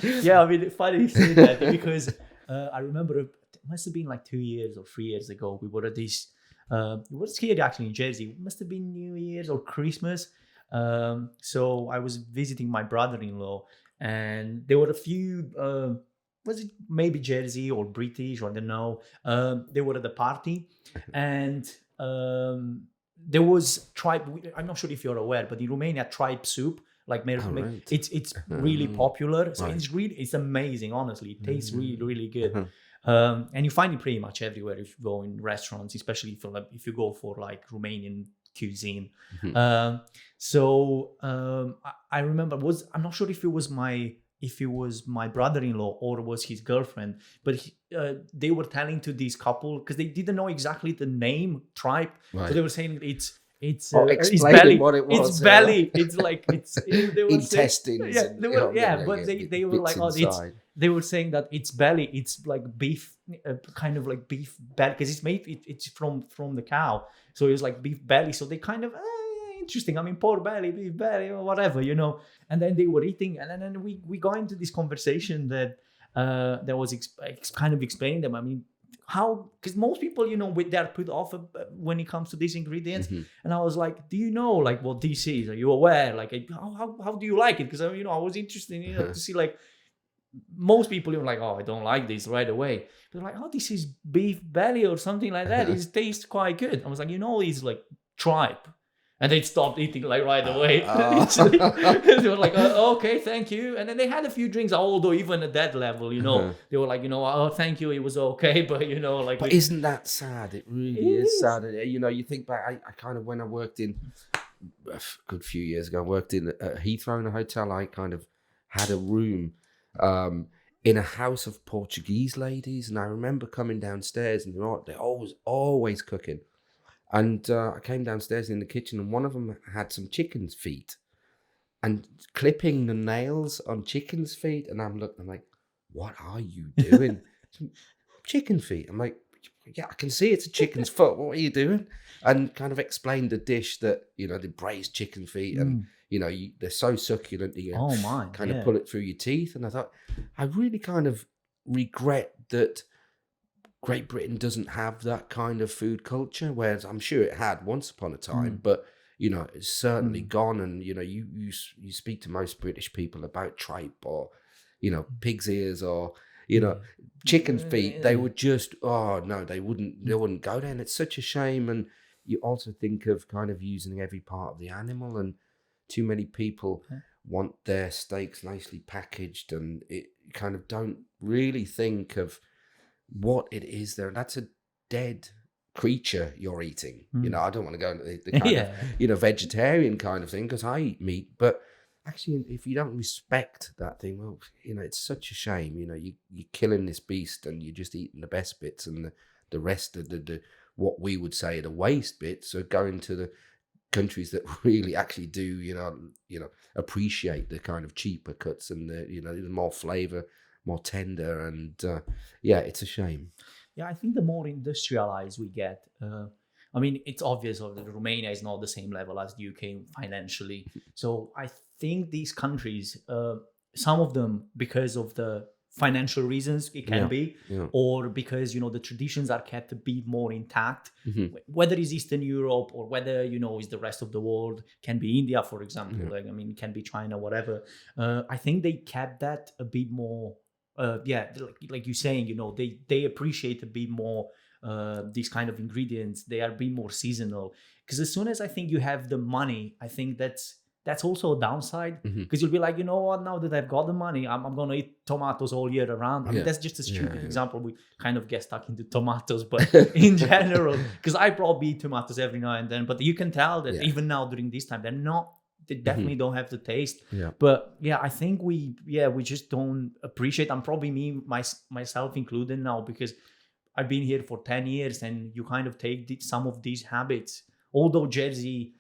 Yeah, I mean, funny you say that, because I remember it must have been like 2 years or 3 years ago. We were at this. It was here actually in Jersey. It must have been New Year's or Christmas. So I was visiting my brother-in-law, and there were a few. Was it maybe Jersey or British, or I don't know. They were at the party, and there was tripe. I'm not sure if you're aware, but in Romania, tripe soup. Like it's really popular, so it's amazing. Honestly, it tastes really good, and you find it pretty much everywhere if you go in restaurants, especially if you go for like Romanian cuisine. I remember I'm not sure if it was my brother-in-law or was his girlfriend, but they were telling to this couple, because they didn't know exactly the name tripe, so they were saying it's Or it's explaining belly. what it was. It's belly. It's like they were saying, Intestines. yeah, And, they were, yeah, but they were bits like, oh, it's inside. they were saying that it's belly. It's like beef, kind of like beef belly, because it's made it's from the cow, so it's like beef belly. So they kind of interesting. I mean, pork belly, beef belly, or whatever, you know. And then they were eating, and then we got into this conversation that was kind of explaining them. I mean, how, because most people, you know, they're put off when it comes to these ingredients. And I was like, do you know like what this is? Are you aware? Like, how do you like it? Because you know, I was interested, you know, to see like most people are like, oh, I don't like this right away. They're like, oh, this is beef belly or something like that. It tastes quite good. I was like, you know, it's like tripe. And they stopped eating like right away. They were like, okay, thank you. And then they had a few drinks, although even at that level, you know, they were like, you know, oh, thank you, it was okay. But, you know, like... But isn't that sad? It really is sad. You know, you think back, I kind of, when I worked in, a good few years ago, I worked in Heathrow in a hotel. I kind of had a room in a house of Portuguese ladies. And I remember coming downstairs and they're always cooking. And I came downstairs in the kitchen and one of them had some chicken's feet and clipping the nails on chicken's feet. And I'm like, what are you doing? Chicken feet. I'm like, yeah, I can see it's a chicken's foot. What are you doing? And kind of explained the dish that, you know, the braised chicken feet and, you know, they're so succulent that you kind of pull it through your teeth. And I thought, I really kind of regret that Great Britain doesn't have that kind of food culture, whereas I'm sure it had once upon a time, but, you know, it's certainly gone. And, you know, you speak to most British people about tripe or, you know, pig's ears or, you know, chicken feet. They would just, oh, no, they wouldn't go there. And it's such a shame. And you also think of kind of using every part of the animal, and too many people want their steaks nicely packaged, and it kind of don't really think of what it is there. That's a dead creature you're eating. You know, I don't want to go into the kind of, you know, vegetarian kind of thing, because I eat meat, but actually, if you don't respect that thing, well, you know, it's such a shame. You know, you're killing this beast and you're just eating the best bits, and the rest of the what we would say the waste bits are going to the countries that really actually do, you know, appreciate the kind of cheaper cuts and the, you know, the more flavor, more tender, and it's a shame. Yeah, I think the more industrialized we get, I mean, it's obvious that Romania is not the same level as the UK financially. So I think these countries, some of them, because of the financial reasons, it can be, or because, you know, the traditions are kept a bit more intact, whether it's Eastern Europe or whether, you know, is the rest of the world, can be India, for example, like, I mean, it can be China, whatever. I think they kept that a bit more, like you're saying, you know, they appreciate a bit more these kind of ingredients. They are a bit more seasonal, because as soon as I think you have the money, I think that's also a downside, because you'll be like, you know what, now that I've got the money, I'm gonna eat tomatoes all year around. I mean, that's just a stupid example. We kind of get stuck into tomatoes, but in general, because I probably eat tomatoes every now and then, but you can tell that even now during this time, they definitely don't have the taste. But I think we just don't appreciate. I'm probably myself included now, because I've been here for 10 years, and you kind of take some of these habits. Although Jersey,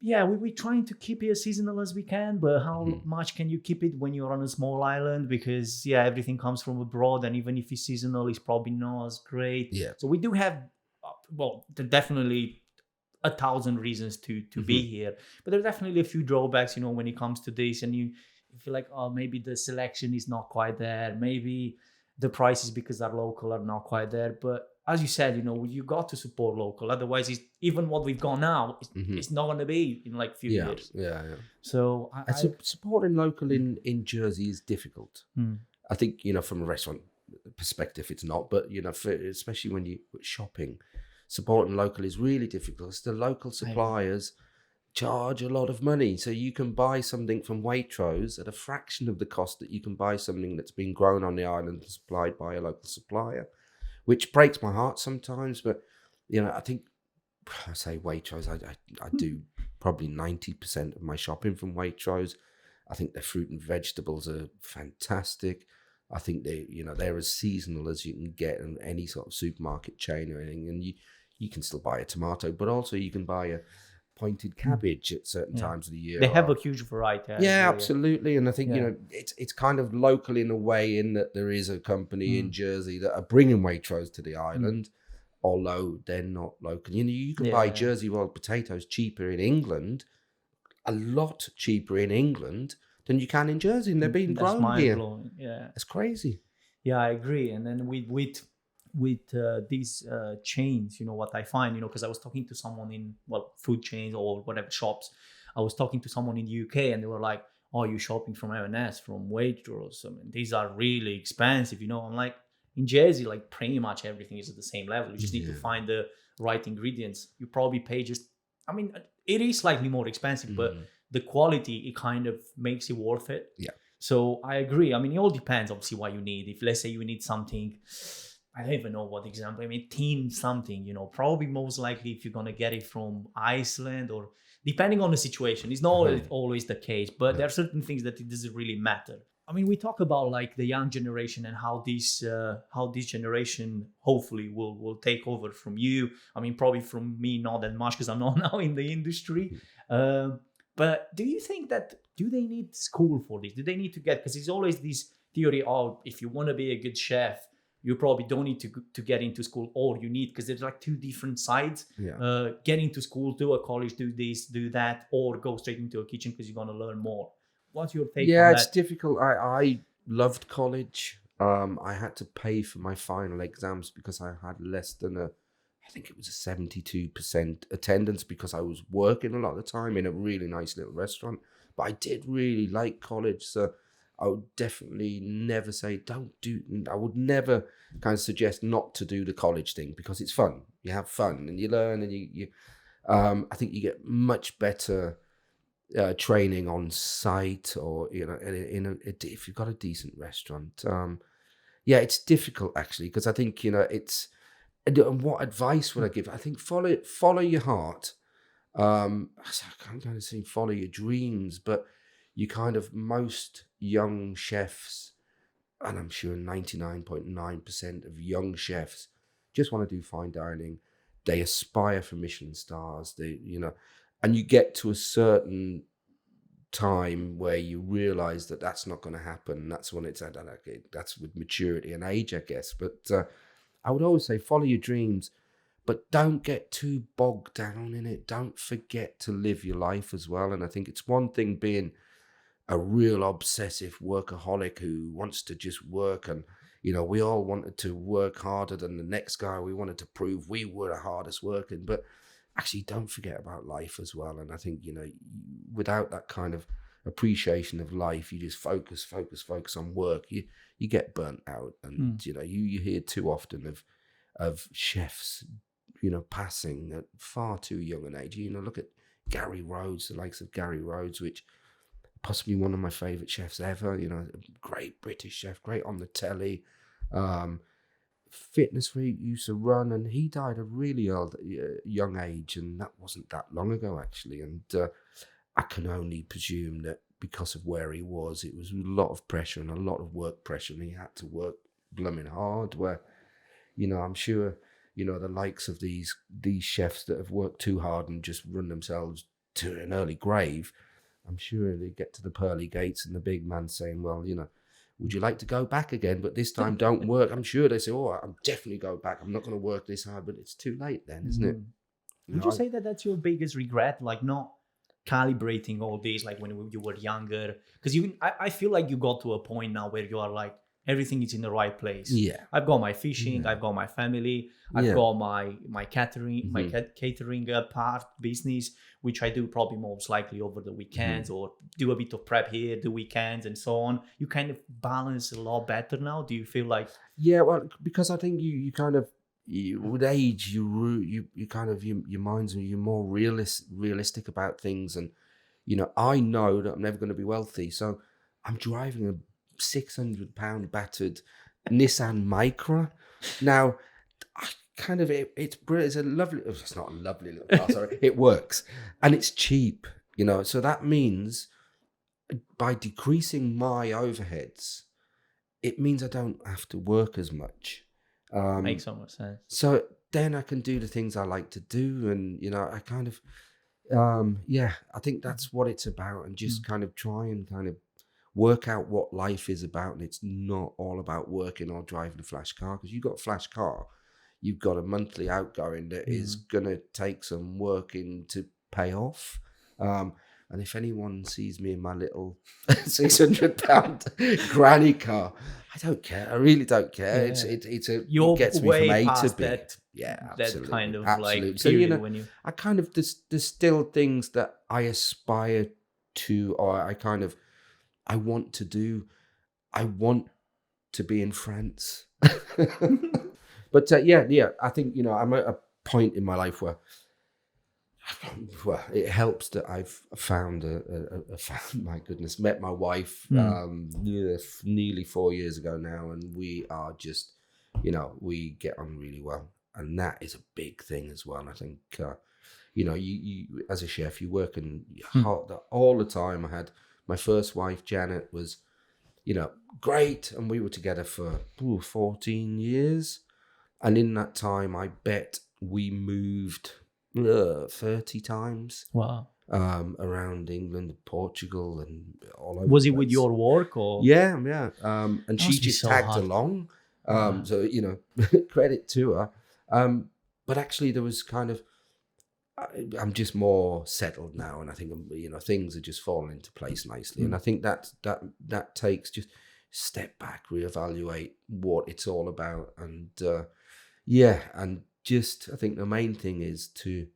we're trying to keep it as seasonal as we can, but how much can you keep it when you're on a small island? Because everything comes from abroad, and even if it's seasonal, it's probably not as great. So we do have, definitely 1,000 reasons to be here, but there are definitely a few drawbacks, you know, when it comes to this, and you feel like, oh, maybe the selection is not quite there, maybe the prices, because they're local, are not quite there. But as you said, you know, you got to support local, otherwise even what we've got now, it's not going to be in like a few years. So supporting local in Jersey is difficult. I think, you know, from a restaurant perspective it's not, but, you know, especially when you're shopping, supporting local is really difficult. It's the local suppliers charge a lot of money, so you can buy something from Waitrose at a fraction of the cost that you can buy something that's been grown on the island and supplied by a local supplier, which breaks my heart sometimes. But, you know, I think, I say Waitrose, I do probably 90% of my shopping from Waitrose. I think their fruit and vegetables are fantastic. I think they're as seasonal as you can get in any sort of supermarket chain or anything. And you can still buy a tomato, but also you can buy a pointed cabbage at certain times of the year. They have a huge variety. Yeah, absolutely. And I think, it's kind of local in a way, in that there is a company in Jersey that are bringing Waitrose to the island, although they're not local. You can buy Jersey rolled potatoes cheaper in England, a lot cheaper in England than you can in Jersey, and they're being grown here. Yeah, it's crazy. Yeah, I agree. And then with these chains, what I find, because I was talking to someone in food chains or whatever shops. I was talking to someone in the UK, and they were like, "Oh, you shopping from M&S, from Waitrose? I mean, these are really expensive." I'm like, in Jersey, like pretty much everything is at the same level. You just need to find the right ingredients. You probably pay it is slightly more expensive, but the quality, it kind of makes it worth it. Yeah. So I agree. I mean, it all depends, obviously, what you need. If, let's say, you need something, I don't even know what example. I mean, tin something, probably most likely if you're going to get it from Iceland, or depending on the situation. It's not always the case, but there are certain things that it doesn't really matter. I mean, we talk about like the young generation and how this generation hopefully will take over from you. I mean, probably from me, not that much, because I'm not now in the industry. But do you think do they need school for this? Do they need to because it's always this theory of, if you want to be a good chef, you probably don't need to get into school, or you need, because there's like two different sides. Get into school, do a college, do this, do that, or go straight into a kitchen because you're going to learn more. What's your take on that? Yeah, it's difficult. I loved college. I had to pay for my final exams because I had less than I think it was a 72% attendance, because I was working a lot of the time in a really nice little restaurant. But I did really like college, so I would definitely never say I would never kind of suggest not to do the college thing, because it's fun. You have fun and you learn, and you I think you get much better training on site, or if you've got a decent restaurant. It's difficult actually, because I think it's. And what advice would I give? I think follow your heart. I'm kind of saying follow your dreams, but you kind of, most young chefs, and I'm sure 99.9% of young chefs just want to do fine dining. They aspire for Michelin stars. And you get to a certain time where you realize that that's not going to happen. That's when that's with maturity and age, I guess. But I would always say follow your dreams, but don't get too bogged down in it. Don't forget to live your life as well. And I think it's one thing being a real obsessive workaholic who wants to just work, and we all wanted to work harder than the next guy. We wanted to prove we were the hardest working, but actually don't forget about life as well. And I think without that kind of appreciation of life, you just focus on work, you get burnt out. And you hear too often of chefs passing at far too young an age. Look at Gary Rhodes, the likes of Gary Rhodes, which possibly one of my favorite chefs ever. A great British chef, great on the telly, fitness freak, used to run, and he died at a really young age, and that wasn't that long ago actually. And I can only presume that because of where he was, it was a lot of pressure and a lot of work pressure, and he had to work blooming hard. Where I'm sure the likes of these chefs that have worked too hard and just run themselves to an early grave, I'm sure they get to the pearly gates and the big man saying, well, would you like to go back again? But this time don't work. I'm sure they say, oh, I'll definitely go back. I'm not going to work this hard, but it's too late then, isn't it? Would you say that that's your biggest regret? Like not calibrating all this, like when you were younger? Because I feel like you got to a point now where you are like, everything is in the right place. Yeah. I've got my fishing, I've got my family, I've got my catering, my catering part business, which I do probably most likely over the weekends, or do a bit of prep here, the weekends, and so on. You kind of balance a lot better now. Do you feel like? Yeah, well, because I think you kind of, with age, you kind of, your mind's, you're more realistic about things. And, I know that I'm never going to be wealthy. So I'm driving a £600 battered Nissan Micra. Now, it's a lovely, it's not a lovely little car, sorry, it works. And it's cheap, so that means by decreasing my overheads, it means I don't have to work as much. Makes so much sense. So then I can do the things I like to do, and I kind of I think that's what it's about, and just kind of try and kind of work out what life is about, and it's not all about working or driving a flash car, because you've got a flash car, you've got a monthly outgoing that is gonna take some working to pay off. And if anyone sees me in my little £600 granny car, I don't care. I really don't care. You're it gets me from way A to past B. that. Yeah, That absolutely, kind of absolutely. like So period when you. I kind of there's still things that I aspire to, or I want to do. I want to be in France. But I think I'm at a point in my life where, well, it helps that I've found my goodness, met my wife nearly 4 years ago now, and we are just, we get on really well, and that is a big thing as well. I think, you as a chef, you work hard all the time. I had my first wife, Janet, was, great, and we were together for 14 years, and in that time, I bet we moved 30 times. Wow. Around England, Portugal, and all over. Was the it with place. your work or? Yeah. And she Must be just so tagged hard. along. Wow. So credit to her. But actually, there was kind of, I'm just more settled now, and I think things are just falling into place nicely. And I think that takes just step back, reevaluate what it's all about, and and just, I think the main thing is to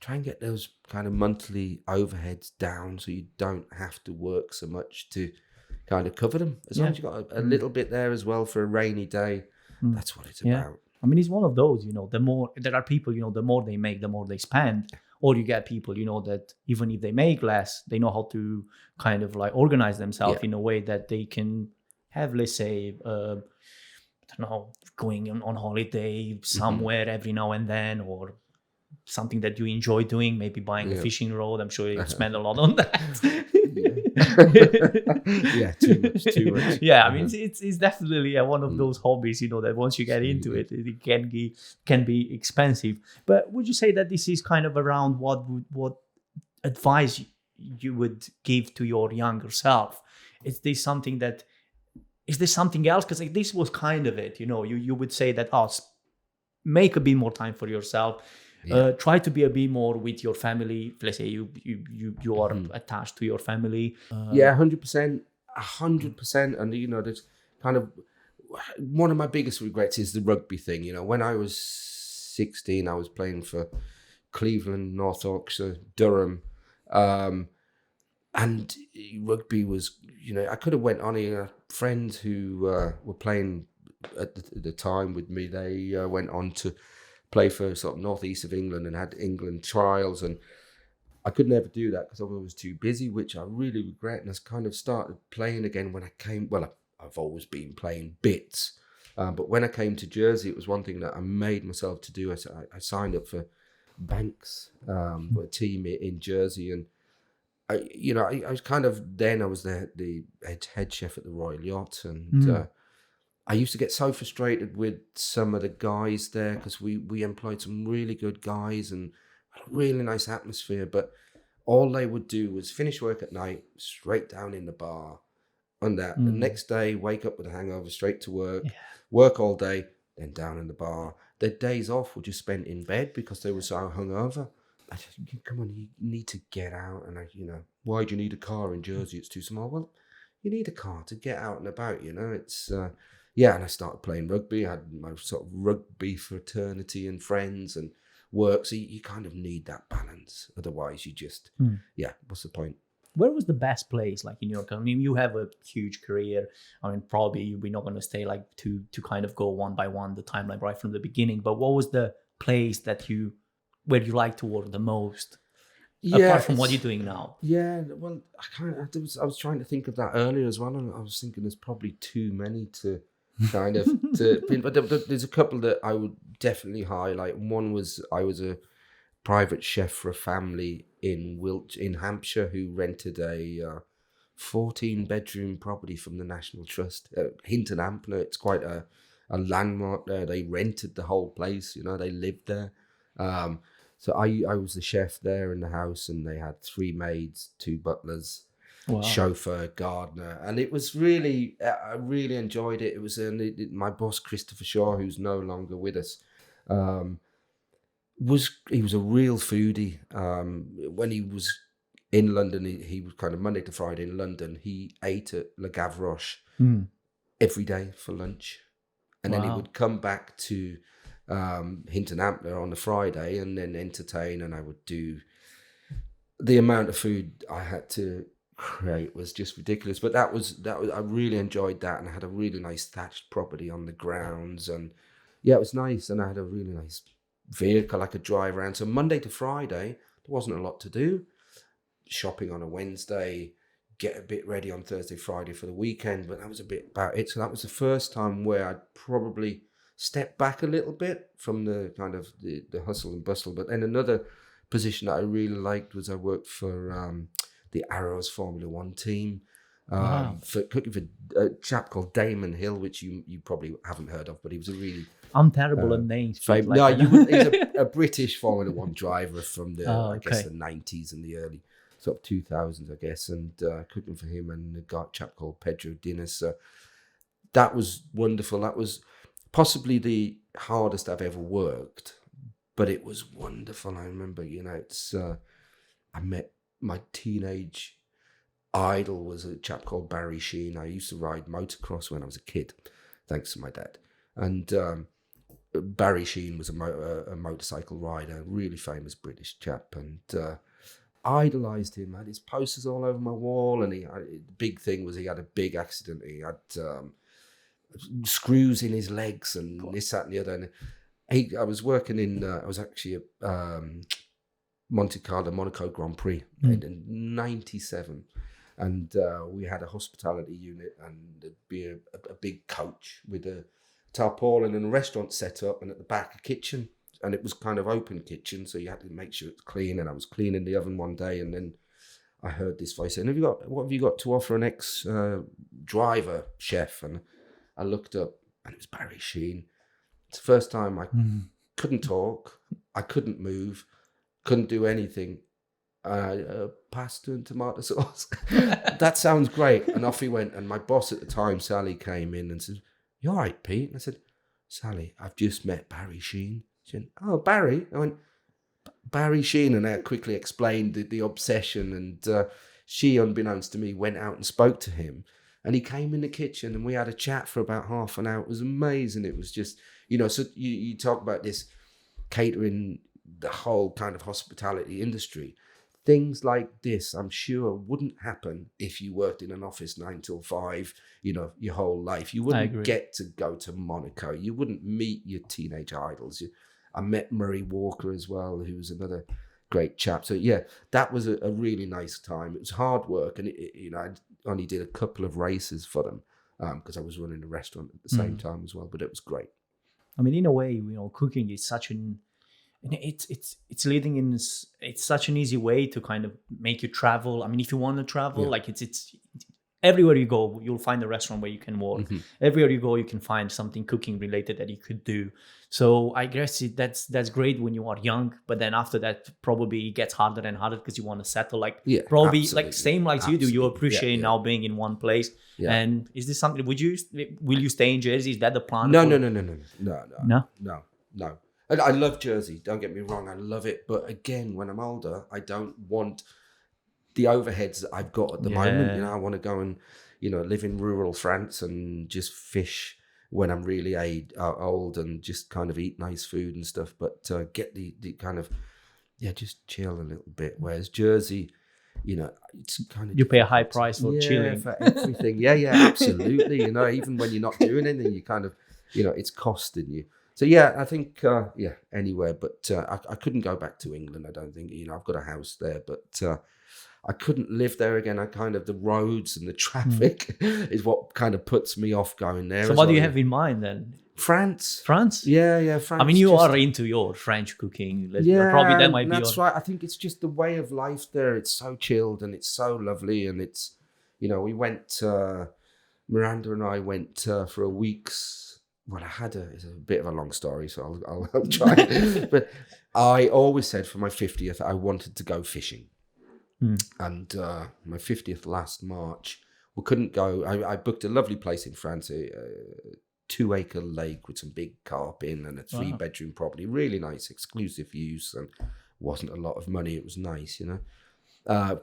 try and get those kind of monthly overheads down, so you don't have to work so much to kind of cover them. As long as you've got a little bit there as well for a rainy day, that's what it's about. I mean, it's one of those, the more there are people, the more they make, the more they spend. Or you get people, that even if they make less, they know how to kind of like organize themselves in a way that they can have, let's say, I don't know, going on holiday somewhere every now and then, or something that you enjoy doing, maybe buying a fishing rod. I'm sure you spend a lot on that. Too much. Yeah, I mean, it's definitely one of those hobbies, that once you get into it, it can be expensive. But would you say that this is kind of around what advice you would give to your younger self? Is this something else? Because this was kind of it, you would say that, make a bit more time for yourself. Try to be a bit more with your family. Let's say you are attached to your family. 100%. And there's kind of one of my biggest regrets is the rugby thing. When I was 16, I was playing for Cleveland, North Yorkshire, Durham, and rugby was, I could have went on here. Friends who were playing at the time with me, they went on to play for sort of northeast of England and had England trials, and I could never do that because I was too busy, which I really regret. And I kind of started playing again when I came. Well, I've always been playing bits, but when I came to Jersey, it was one thing that I made myself to do. I signed up for Banks, a team in Jersey, and I was kind of, then I was the head chef at the Royal Yacht, and I used to get so frustrated with some of the guys there because we employed some really good guys and had a really nice atmosphere, but all they would do was finish work at night, straight down in the bar, and the next day wake up with a hangover, straight to work, work all day, then down in the bar. Their days off were just spent in bed because they were so hungover. I just, come on, you need to get out. And why do you need a car in Jersey? It's too small. Well, you need a car to get out and about. It's and I started playing rugby. I had my sort of rugby fraternity and friends and work. So you kind of need that balance. Otherwise, you just what's the point? Where was the best place, like in your career? I mean, you have a huge career. I mean, probably we're not going to stay like to kind of go one by one the timeline right from the beginning. But what was the place where you like to work the most, apart from what you're doing now? Yeah, well, I was trying to think of that earlier as well, and I was thinking there's probably too many to kind of but there's a couple that I would definitely highlight. One was, I was a private chef for a family in Hampshire who rented a 14-bedroom property from the National Trust, Hinton Ampler. It's quite a a landmark there. They rented the whole place, you know, they lived there. So I was the chef there in the house, and they had 3 maids, 2 butlers, Wow. chauffeur, gardener, and it was really, I really enjoyed it. It was my boss Christopher Shaw, who's no longer with us. He was a real foodie. When he was in London, he was kind of Monday to Friday in London. He ate at Le Gavroche every day for lunch, and then he would come back to Hinton Ampler on the Friday and then entertain, and I would do the amount of food I had to create was just ridiculous. But that was I really enjoyed that, and I had a really nice thatched property on the grounds, and yeah, it was nice, and I had a really nice vehicle I could drive around. So Monday to Friday there wasn't a lot to do. Shopping on a Wednesday, get a bit ready on Thursday, Friday for the weekend, but that was a bit about it. So that was the first time where I'd probably step back a little bit from the kind of the hustle and bustle. But then another position that I really liked was I worked for the Arrows Formula One team, for cooking for a chap called Damon Hill, which you probably haven't heard of, but he was a really... I'm terrible at names. He's a British Formula One driver from the I guess the 90s and the early sort of 2000s, I guess, and cooking for him and a chap called Pedro Dinas. So that was wonderful. That was possibly the hardest I've ever worked, but it was wonderful. I remember, you know, it's I met my teenage idol was a chap called Barry Sheen. I used to ride motocross when I was a kid, thanks to my dad. And Barry Sheen was a motorcycle rider, really famous British chap, and idolized him. I had his posters all over my wall, and the big thing was he had a big accident. He had screws in his legs and this, that, and the other. And I was working in, I was actually at Monte Carlo Monaco Grand Prix in 97. And we had a hospitality unit, and there'd be a big coach with a tarpaulin and a restaurant set up, and at the back a kitchen. And it was kind of open kitchen, so you had to make sure it's clean. And I was cleaning the oven one day, and then I heard this voice saying, what have you got to offer an ex-driver chef? And I looked up, and it was Barry Sheen. It's the first time I couldn't talk, I couldn't move, couldn't do anything. Pasta and tomato sauce. That sounds great. And off he went. And my boss at the time, Sally, came in and said, "You all right, Pete?" And I said, "Sally, I've just met Barry Sheen." She went, "Oh, Barry?" I went, "Barry Sheen." And I quickly explained the obsession. And she, unbeknownst to me, went out and spoke to him. And he came in the kitchen, and we had a chat for about half an hour. It was amazing. It was just, you know, so you talk about this catering, the whole kind of hospitality industry. Things like this, I'm sure, wouldn't happen if you worked in an office 9 till 5, you know, your whole life. You wouldn't get to go to Monaco. You wouldn't meet your teenage idols. I met Murray Walker as well, who was another great chap. So, yeah, that was a really nice time. It was hard work. And, you know, I only did a couple of races for them because I was running a restaurant at the same time as well. But it was great. I mean, in a way, you know, cooking is such an... And it's leading in this, it's such an easy way to kind of make you travel. I mean, if you want to travel, like it's everywhere you go, you'll find a restaurant where you can work. Everywhere you go, you can find something cooking related that you could do. So I guess that's great when you are young, but then after that, probably it gets harder and harder because you want to settle. Like probably absolutely. Like same like you do. You appreciate now being in one place. Yeah. And is this something? Will you stay in Jersey? Is that the plan? No. I love Jersey, don't get me wrong, I love it. But again, when I'm older, I don't want the overheads that I've got at the moment. You know, I want to go and, you know, live in rural France and just fish when I'm really old and just kind of eat nice food and stuff. But get the kind of, just chill a little bit. Whereas Jersey, you know, it's kind of... You pay a high price for chilling. For everything. Yeah, absolutely. You know, even when you're not doing anything, you kind of, you know, it's costing you. So, yeah, I think, anywhere. But I couldn't go back to England, I don't think. You know, I've got a house there, but I couldn't live there again. I kind of, the roads and the traffic is what kind of puts me off going there. So what do you have in mind then? France. Yeah, France. I mean, you are into your French cooking. Probably that might be that's right. I think it's just the way of life there. It's so chilled and it's so lovely. And it's, you know, we went, Miranda and I went for a week's well, it's a bit of a long story, so I'll try. But I always said for my 50th, I wanted to go fishing. And my 50th last March, we couldn't go. I booked a lovely place in France, a 2-acre lake with some big carp in and a 3-bedroom property. Really nice, exclusive use, and wasn't a lot of money. It was nice,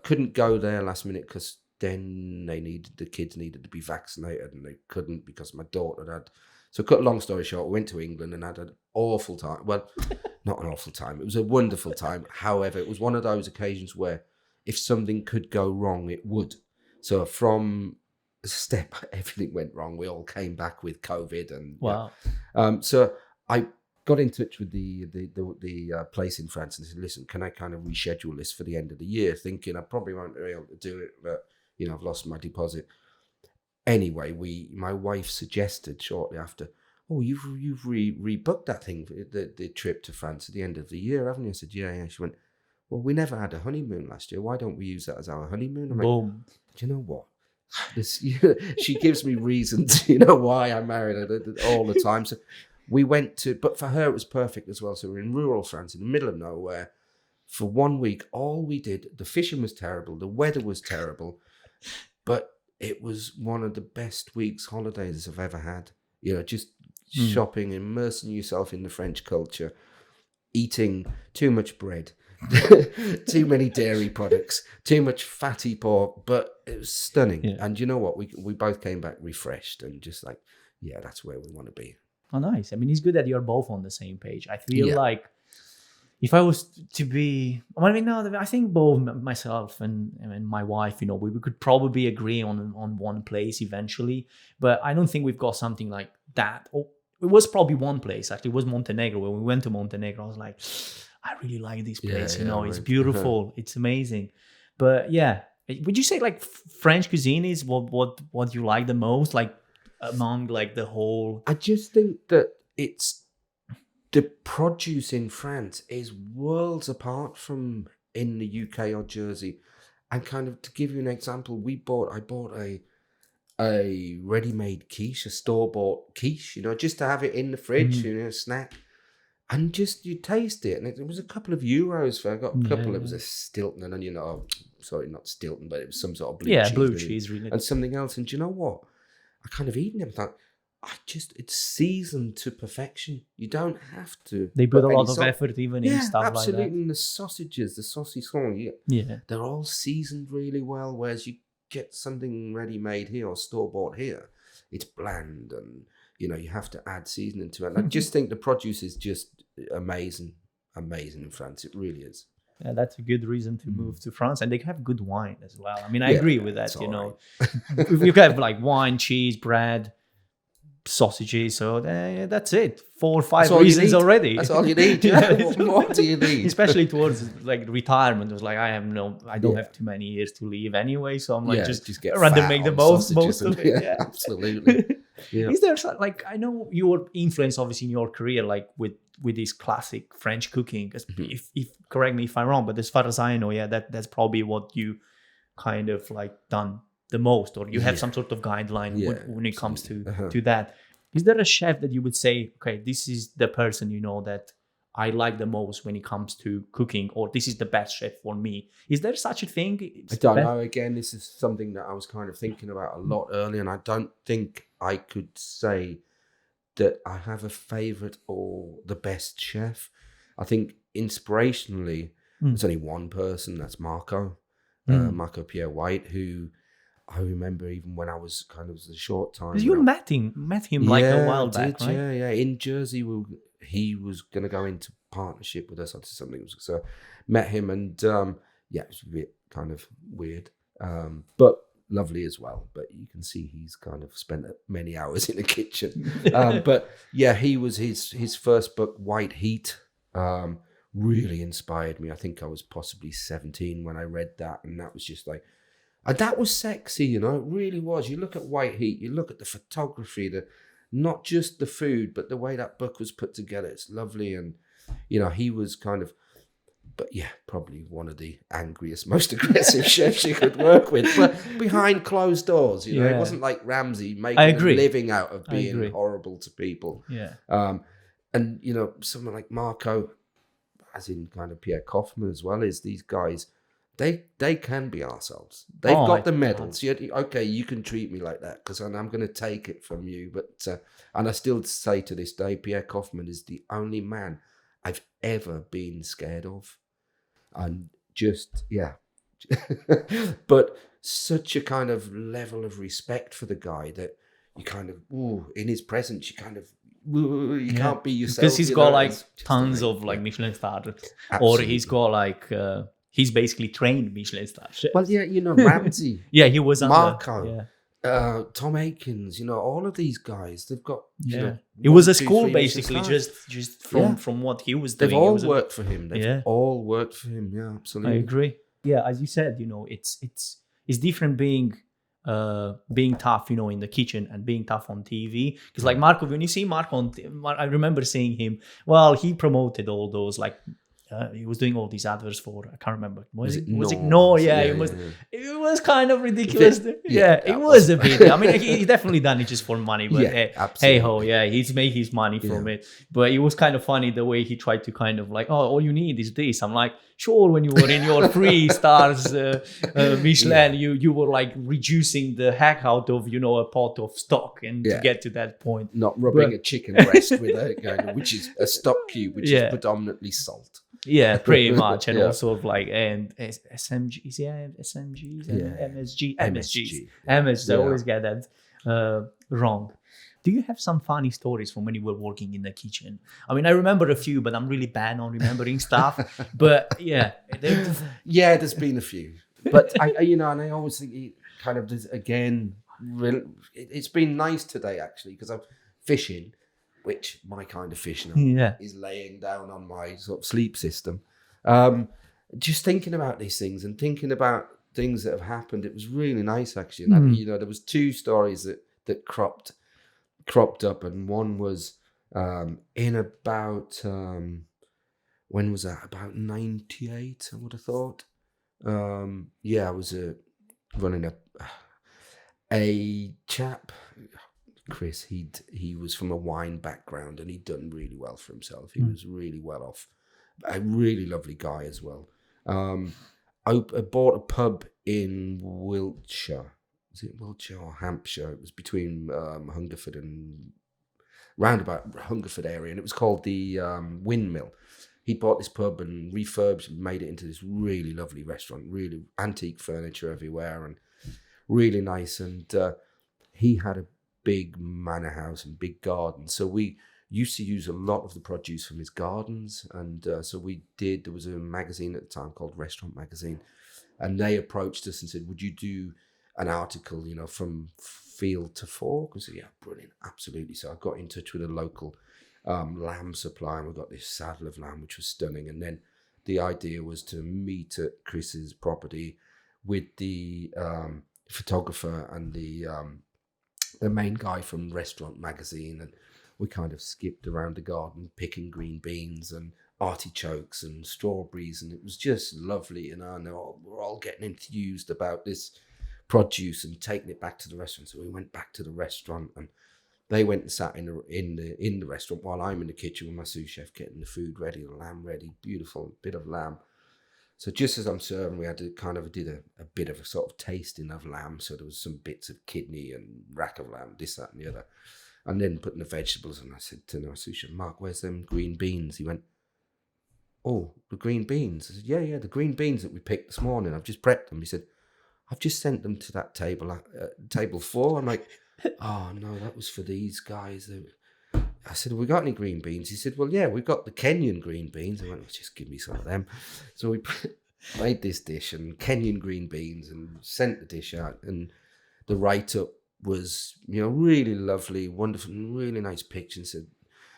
Couldn't go there last minute because then the kids needed to be vaccinated, and they couldn't because my daughter had. So cut a long story short, we went to England and had an awful time. Well, not an awful time. It was a wonderful time. However, it was one of those occasions where if something could go wrong, it would. So from the step everything went wrong, we all came back with COVID. And wow. So I got in touch with the place in France and said, listen, can I kind of reschedule this for the end of the year? Thinking I probably won't be able to do it, but, I've lost my deposit. Anyway, my wife suggested shortly after, oh, you've rebooked that thing, the trip to France at the end of the year, haven't you? I said, yeah. She went, well, we never had a honeymoon last year. Why don't we use that as our honeymoon? I'm Boom. like, do you know what? She gives me reasons, why I married her all the time. So we went but for her, it was perfect as well. So we're in rural France, in the middle of nowhere. For 1 week, all we did, the fishing was terrible, the weather was terrible, but it was one of the best weeks holidays I've ever had. Just shopping, immersing yourself in the French culture, eating too much bread, too many dairy products, too much fatty pork, but it was stunning. Yeah. And you know what? We both came back refreshed and just like, yeah, that's where we want to be. Oh, nice. I mean, it's good that you're both on the same page. I feel like if I was to be, I think both myself and my wife, we could probably agree on one place eventually, but I don't think we've got something like that. It was probably one place, actually. It was Montenegro. When we went to Montenegro, I was like, I really like this place. It's beautiful. It's amazing. But yeah, would you say like French cuisine is what you like the most, like among like the whole? I just think that it's the produce in France is worlds apart from in the UK or Jersey. And kind of to give you an example, I bought a ready-made quiche, a store-bought quiche, just to have it in the fridge, a snack. And just you taste it, and it was a couple of euros for. I got a couple. It was a Stilton, and sorry, not Stilton, but it was some sort of blue cheese. Blue cheese, really, and something else. And do you know what? I kind of eaten them. Thought, it's seasoned to perfection. You don't have to. They put a lot of effort even in stuff absolutely. like that. And the sausages, the saucisson, they're all seasoned really well. Whereas you get something ready-made here or store-bought here, it's bland and. You have to add seasoning to it. And I just think the produce is just amazing in France. It really is. Yeah, that's a good reason to move to France. And they have good wine as well. I mean, I agree with that, If you have like wine, cheese, bread, sausages, so that's it. 4 or 5 reasons already. That's all you need. What more do you need? Especially towards like retirement. It was like, I don't have too many years to live anyway. So I'm like, just get rather make the most of it. Yeah, absolutely. Yeah. Is there like, I know your influence obviously in your career, like with this classic French cooking, if correct me if I'm wrong, but as far as I know, that's probably what you kind of like done the most, or you have some sort of guideline when it comes to that. Is there a chef that you would say, okay, this is the person, that I like the most when it comes to cooking, or this is the best chef for me? Is there such a thing? I don't know. Again, this is something that I was kind of thinking about a lot earlier, and I don't think I could say that I have a favorite or the best chef. I think inspirationally, there's only one person, that's Marco Pierre White, who I remember even when I was kind of a short time. You met him like a while back, right? Yeah. In Jersey, he was going to go into partnership with us or something. So met him and it was a bit kind of weird, but lovely as well. But you can see he's kind of spent many hours in the kitchen. But yeah, he was his first book, White Heat, really inspired me. I think I was possibly 17 when I read that, and that was just like, and that was sexy, it really was. You look at White Heat, you look at the photography, not just the food, but the way that book was put together. It's lovely. And, he was kind of But yeah, probably one of the angriest, most aggressive chefs you could work with. But behind closed doors, you know, it wasn't like Ramsay making a living out of being horrible to people. Yeah. And, you know, someone like Marco, as in kind of Pierre Kaufmann as well, is these guys, they can be ourselves. They've got the medals. Okay, you can treat me like that because I'm going to take it from you. But and I still say to this day, Pierre Kaufmann is the only man I've ever been scared of. And just, yeah. But such a kind of level of respect for the guy that you kind of, in his presence, you kind of, you can't be yourself. Because he's got like tons of like Michelin stars. Or he's got like, he's basically trained Michelin stars. Well, yeah, you know, Ramsay. Yeah, he was Marco. Tom Aikens, you know, all of these guys, they've got, you know, it was a school basically, just from what he was doing. They've all worked for him. They've all worked for him. Yeah, absolutely. I agree. Yeah, as you said, you know, it's different being tough, you know, in the kitchen and being tough on TV. Because like Marco, when you see Marco I remember seeing him. Well, he promoted all those like. He was doing all these adverts for, I can't remember. Was it? No, yeah, it was. It was kind of ridiculous. It was a bit. I mean, he definitely done it just for money. But hey ho, he's made his money from it. But it was kind of funny the way he tried to kind of like, oh, all you need is this. I'm like, sure, when you were in your 3 stars Michelin, you were like reducing the heck out of, you know, a pot of stock and to get to that point. Not rubbing a chicken breast with a which is a stock cube, which is predominantly salt. Yeah, pretty much. And also like SMGs, SMGs, and MSGs. I always get that wrong. Do you have some funny stories from when you were working in the kitchen? I mean, I remember a few, but I'm really bad on remembering stuff. But there's been a few. But I you know, and I always think it kind of does again. It's been nice today actually because I'm fishing. Which my kind of fishing is laying down on my sort of sleep system. Just thinking about these things and thinking about things that have happened, it was really nice actually. And you know, there was 2 stories that cropped up, and one was in about when was that? About 98, I would have thought. I was running a chap. Chris, he was from a wine background and he'd done really well for himself. He was really well off. A really lovely guy as well. I bought a pub in Wiltshire. Was it Wiltshire or Hampshire? It was between Hungerford and roundabout Hungerford area, and it was called the Windmill. He bought this pub and refurbished and made it into this really lovely restaurant, really antique furniture everywhere and really nice. And he had a big manor house and big garden, so we used to use a lot of the produce from his gardens. And so there was a magazine at the time called Restaurant Magazine, and they approached us and said, would you do an article, you know, from field to fork? I said, yeah, brilliant, absolutely. So I got in touch with a local lamb supplier, and we got this saddle of lamb which was stunning. And then the idea was to meet at Chris's property with the photographer and the main guy from Restaurant Magazine, and we kind of skipped around the garden picking green beans and artichokes and strawberries, and it was just lovely, you know. And we're all getting enthused about this produce and taking it back to the restaurant. So we went back to the restaurant, and they went and sat in the restaurant while I'm in the kitchen with my sous chef getting the food ready, the lamb ready, beautiful bit of lamb. So just as I'm serving, we had to did a bit of a sort of tasting of lamb. So there was some bits of kidney and rack of lamb, this, that, and the other. And then putting the vegetables, and I said to my sous chef, Mark, where's them green beans? He went, oh, the green beans. I said, yeah, the green beans that we picked this morning. I've just prepped them. He said, I've just sent them to that table 4. I'm like, oh no, that was for these guys. I said, have we got any green beans? He said, well, yeah, we've got the Kenyan green beans. I went, well, just give me some of them. So we made this dish and Kenyan green beans and sent the dish out. And the write-up was, you know, really lovely, wonderful, really nice pictures.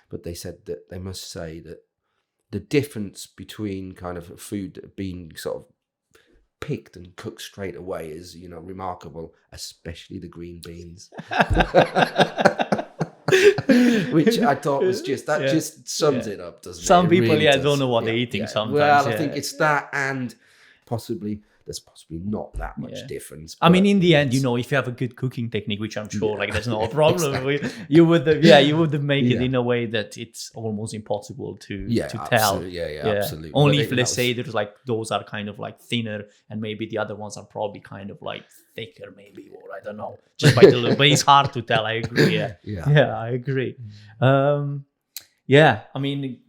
But they said that they must say that the difference between kind of food being sort of picked and cooked straight away is, you know, remarkable, especially the green beans. which I thought was just sums it up, doesn't it? Some It people, really does. don't know what they're eating sometimes. Well, I think it's that, and there's possibly not that much difference. I mean, in the end, if you have a good cooking technique, which I'm sure, there's no problem with, you would have made it in a way that it's almost impossible to tell. Absolutely. Only if, let's say, there's those are kind of thinner, and maybe the other ones are probably kind of thicker, maybe, or I don't know, just by the look. But it's hard to tell. I agree. Yeah, I agree. I mean.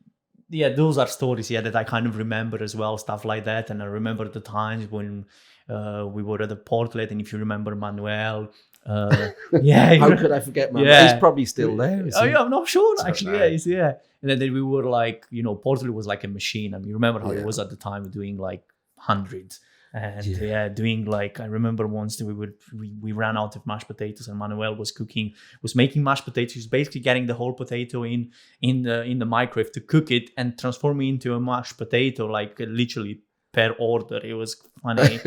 Those are stories, that I kind of remember as well, stuff like that. And I remember the times when we were at the Portlet, and if you remember Manuel, how could I forget Manuel? He's probably still there. I'm not sure, actually. And then we were Portlet was like a machine. I mean, you remember how it was at the time, doing hundreds. And doing I remember once we ran out of mashed potatoes, and Manuel was making mashed potatoes, basically getting the whole potato in the microwave to cook it and transform it into a mashed potato, literally per order. It was funny.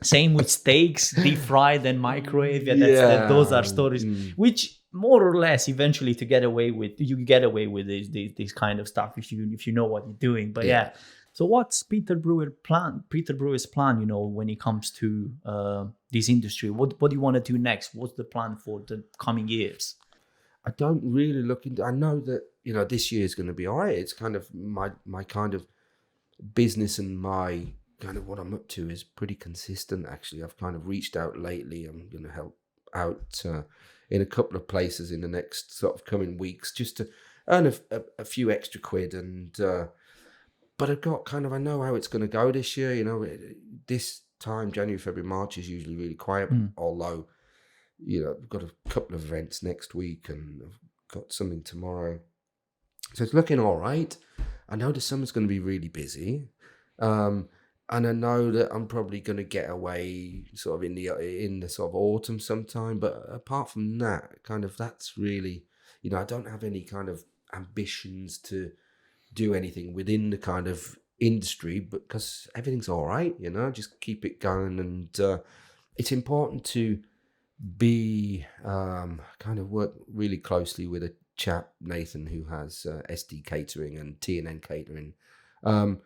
Same with steaks, deep fried and microwave. Those are stories which more or less eventually you get away with this kind of stuff if you know what you're doing. But so what's Peter Brewer's plan, when it comes to this industry? What do you want to do next? What's the plan for the coming years? I don't really look into, I know that, this year is going to be all right. It's kind of my kind of business, and my kind of what I'm up to is pretty consistent, actually. I've kind of reached out lately. I'm going to help out in a couple of places in the next sort of coming weeks, just to earn a few extra quid. And but I've got I know how it's going to go this year. This time, January, February, March is usually really quiet, although, I've got a couple of events next week, and I've got something tomorrow. So it's looking all right. I know the summer's going to be really busy. And I know that I'm probably going to get away sort of in the sort of autumn sometime. But apart from that, that's really, I don't have any kind of ambitions to do anything within the kind of industry, because everything's all right, just keep it going. And it's important to be kind of work really closely with a chap, Nathan, who has SD Catering and T&N Catering, and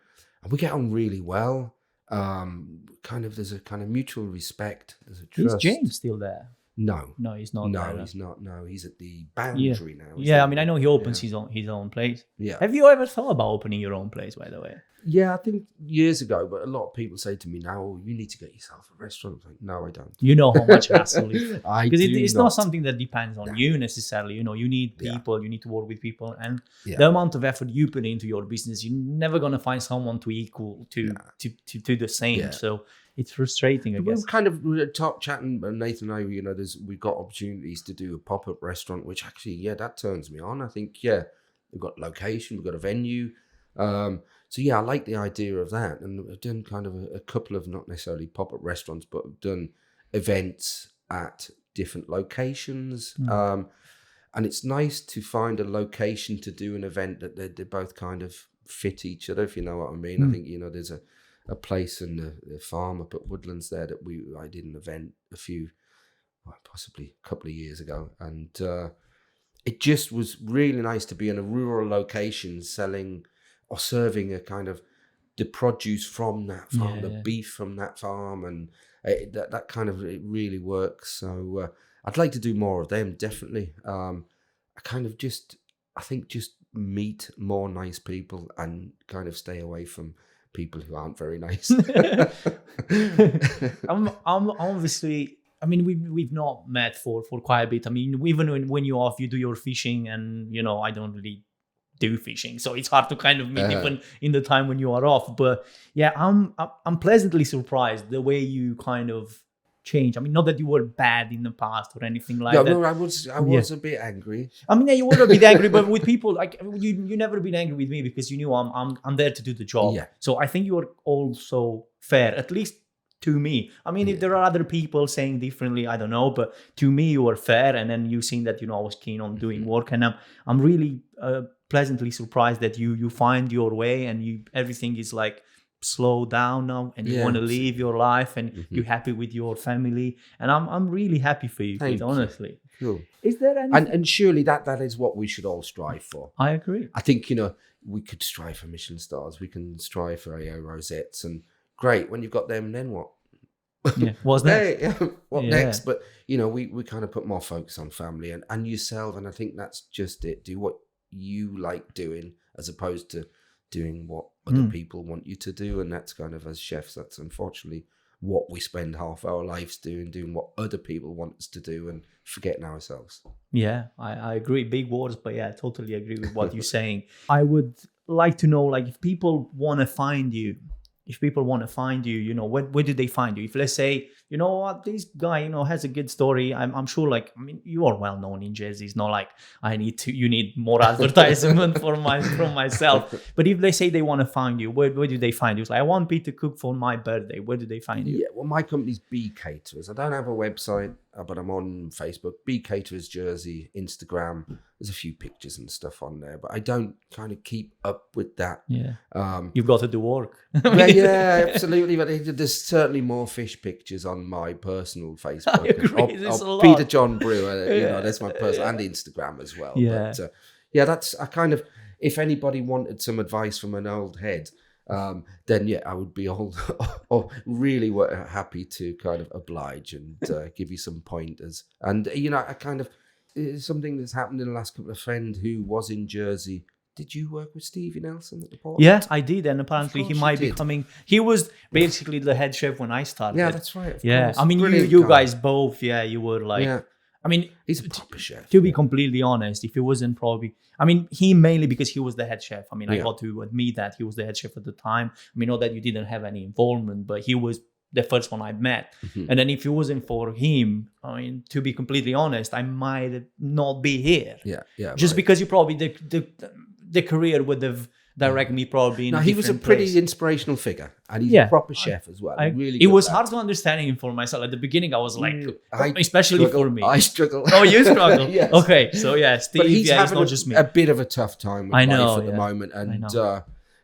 we get on really well. There's a kind of mutual respect. There's a trust. Is James still there? No, he's not. No, he's not. No, he's at the Boundary now. I mean, I know he opens his own place. Yeah. Have you ever thought about opening your own place, by the way? Yeah, I think years ago, but a lot of people say to me now, you need to get yourself a restaurant. I'm like, no, I don't. You know how much hassle it is. Because it's not not something that depends on you necessarily. You need people, you need to work with people. And the amount of effort you put into your business, you're never going to find someone to equal to the same. Yeah. So it's frustrating, I guess. We were top chatting, Nathan and I, we've got opportunities to do a pop-up restaurant, which actually, that turns me on. I think, we've got location, we've got a venue. So I like the idea of that. And I've done kind of a couple of, not necessarily pop-up restaurants, but I've done events at different locations. And it's nice to find a location to do an event that they both kind of fit each other, if you know what I mean. I think, there's a place in the farm up at Woodlands there that I did an event possibly a couple of years ago. And it just was really nice to be in a rural location selling or serving a kind of the produce from that farm, the beef from that farm, and that kind of, it really works. So I'd like to do more of them, definitely. I think just meet more nice people and kind of stay away from people who aren't very nice. I'm obviously, I mean, we've not met for quite a bit. I mean, even when you're off, you do your fishing, and I don't really do fishing, so it's hard to kind of meet even in the time when you are off. But I'm pleasantly surprised the way you kind of change. I mean, not that you were bad in the past or anything like that. No, I was a bit angry. I mean, you were a bit angry, but with people like you never been angry with me because you knew I'm there to do the job. Yeah. So I think you were also fair, at least to me. I mean, if there are other people saying differently, I don't know, but to me you were fair, and then you seeing that I was keen on doing work, and I'm really pleasantly surprised that you find your way, and everything is like slow down now and you want to live your life and you're happy with your family. And I'm really happy for you, Pete, honestly. Cool. Is there anything? And surely that is what we should all strive for. I agree. I think, we could strive for Michelin stars. We can strive for AO rosettes. And great, when you've got them, then what? Yeah. What's next? What next? But, we kind of put more focus on family and yourself. And I think that's just it. Do what you like doing as opposed to doing what other people want you to do. And that's kind of, as chefs, that's unfortunately what we spend half our lives doing what other people want us to do and forgetting ourselves. Yeah, I agree. Big words, but yeah, I totally agree with what you're saying. I would like to know, like, if people want to find you, where do they find you? If, let's say, you know what, this guy, has a good story. I'm sure, like, I mean, you are well known in Jersey. It's not like you need more advertisement from myself. But if they say they want to find you, where do they find you? It's like, I want Pete to cook for my birthday. Where do they find you? Yeah, well, my company's B Caterers. I don't have a website, but I'm on Facebook. B Caterers Jersey, Instagram. There's a few pictures and stuff on there, but I don't kind of keep up with that. Yeah, you've got to do work. yeah, absolutely. But there's certainly more fish pictures on my personal Facebook. I agree. Of Peter John Brewer, that's my personal, and Instagram as well. Yeah, but, that's I kind of. If anybody wanted some advice from an old head, then I would be really happy to kind of oblige and give you some pointers. And I kind of. Something that's happened in the last couple of friends who was in Jersey. Did you work with Stevie Nelson at the port? Yeah, I did, and apparently he might be coming. He was basically the head chef when I started. Yeah, that's right. Of course. I mean, you guys both. Yeah, you were like. Yeah. I mean, he's a proper chef. To be completely honest, if he wasn't probably, I mean, he mainly because he was the head chef. I mean, I got to admit that he was the head chef at the time. I mean, not that you didn't have any involvement, but he was the first one I met. And then if it wasn't for him, I mean, to be completely honest, I might not be here. Yeah. Just because you probably the career would have directed me probably in a different he was a pretty place. Inspirational figure, and he's a proper chef as well. Really, it was hard to understand him for myself at the beginning. I was like, especially for me, I struggle. Oh, you struggle. Yes. Okay, so Steve, but he's having it's not just me. A bit of a tough time with life at the moment, and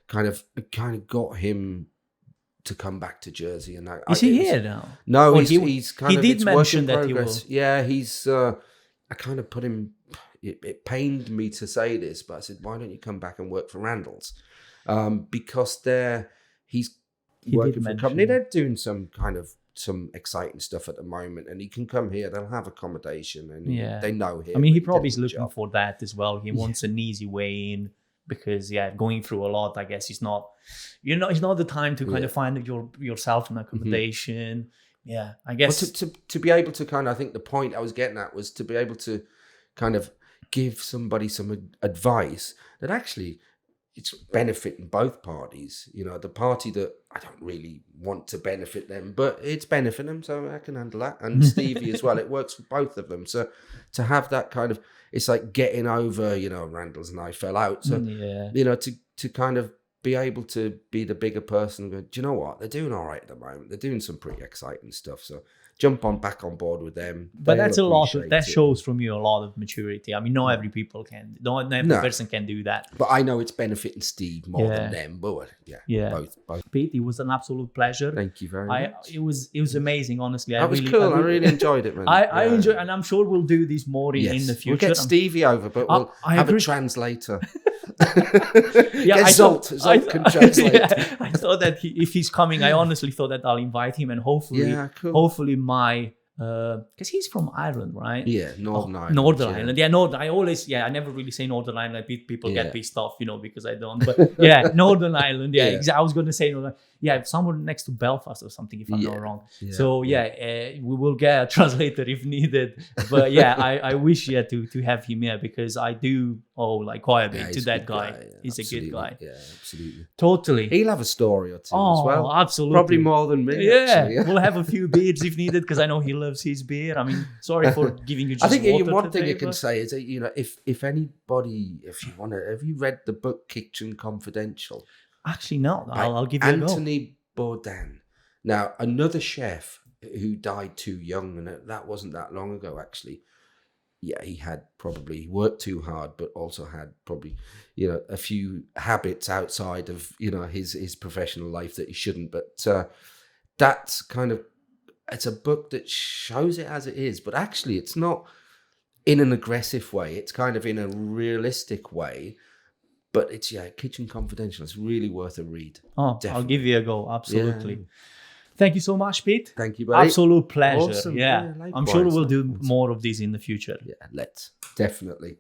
kind of got him to come back to Jersey. And is he here now? No, he's kind he of. Did it's mention work in that progress. he will. Yeah, he's. I kind of put him. It pained me to say this, but I said, "Why don't you come back and work for Randall's?" Because he's working for a company. They're doing some exciting stuff at the moment, and he can come here. They'll have accommodation, and they know him. I mean, he probably is looking for that as well. He wants an easy way in. Because going through a lot, I guess it's not the time to kind of find yourself an accommodation. Yeah, I guess to be able to kind of, I think the point I was getting at was to be able to kind of give somebody some advice that actually it's benefiting both parties. The party that I don't really want to benefit them, but it's benefiting them, so I can handle that. And Stevie as well, it works for both of them. So to have that kind of, it's like getting over, Randall's and I fell out. So, to kind of be able to be the bigger person and go, do you know what? They're doing all right at the moment. They're doing some pretty exciting stuff. So jump back on board with them. But that's a lot. That shows from you a lot of maturity. I mean, not every person can do that. But I know it's benefiting Steve more than them. But both. Pete, it was an absolute pleasure. Thank you very much. It was amazing, honestly. That was cool. I really enjoyed it, man. I enjoyed, and I'm sure we'll do this more in the future. We'll get Stevie over, but we'll have a translator. Zolt can translate. I thought that if he's coming, I honestly thought that I'll invite him, and hopefully my because he's from Ireland, right? Yeah, Northern Ireland. Northern Ireland. Yeah, Northern. I never really say Northern Ireland. People get pissed off, because I don't. But Northern Ireland. Yeah, I was going to say Northern. Yeah, somewhere next to Belfast or something, if I'm not wrong. So we will get a translator if needed. But I wish to have him here because I do owe quite a bit to that guy. He's a good guy. Yeah, absolutely. Totally. He'll have a story or two as well. Absolutely. Probably more than me. Yeah, we'll have a few beers if needed because I know he loves his beer. I mean, sorry for giving you just I think water one today, thing you can say is that, if anybody, if you want to, have you read the book Kitchen Confidential? Actually, no. I'll give you a go. Anthony Bourdain. Now, another chef who died too young, and that wasn't that long ago, actually. yeah, he worked too hard, but also had probably, a few habits outside of, his professional life that he shouldn't. But that's kind of, it's a book that shows it as it is, but actually it's not in an aggressive way. It's kind of in a realistic way. But it's, Kitchen Confidential. It's really worth a read. Oh, Definitely. I'll give you a go. Absolutely. Yeah. Thank you so much, Pete. Thank you, buddy. Absolute pleasure. Awesome. Yeah. Yeah, I'm sure likewise. we'll do more of this in the future. Yeah, let's. Definitely.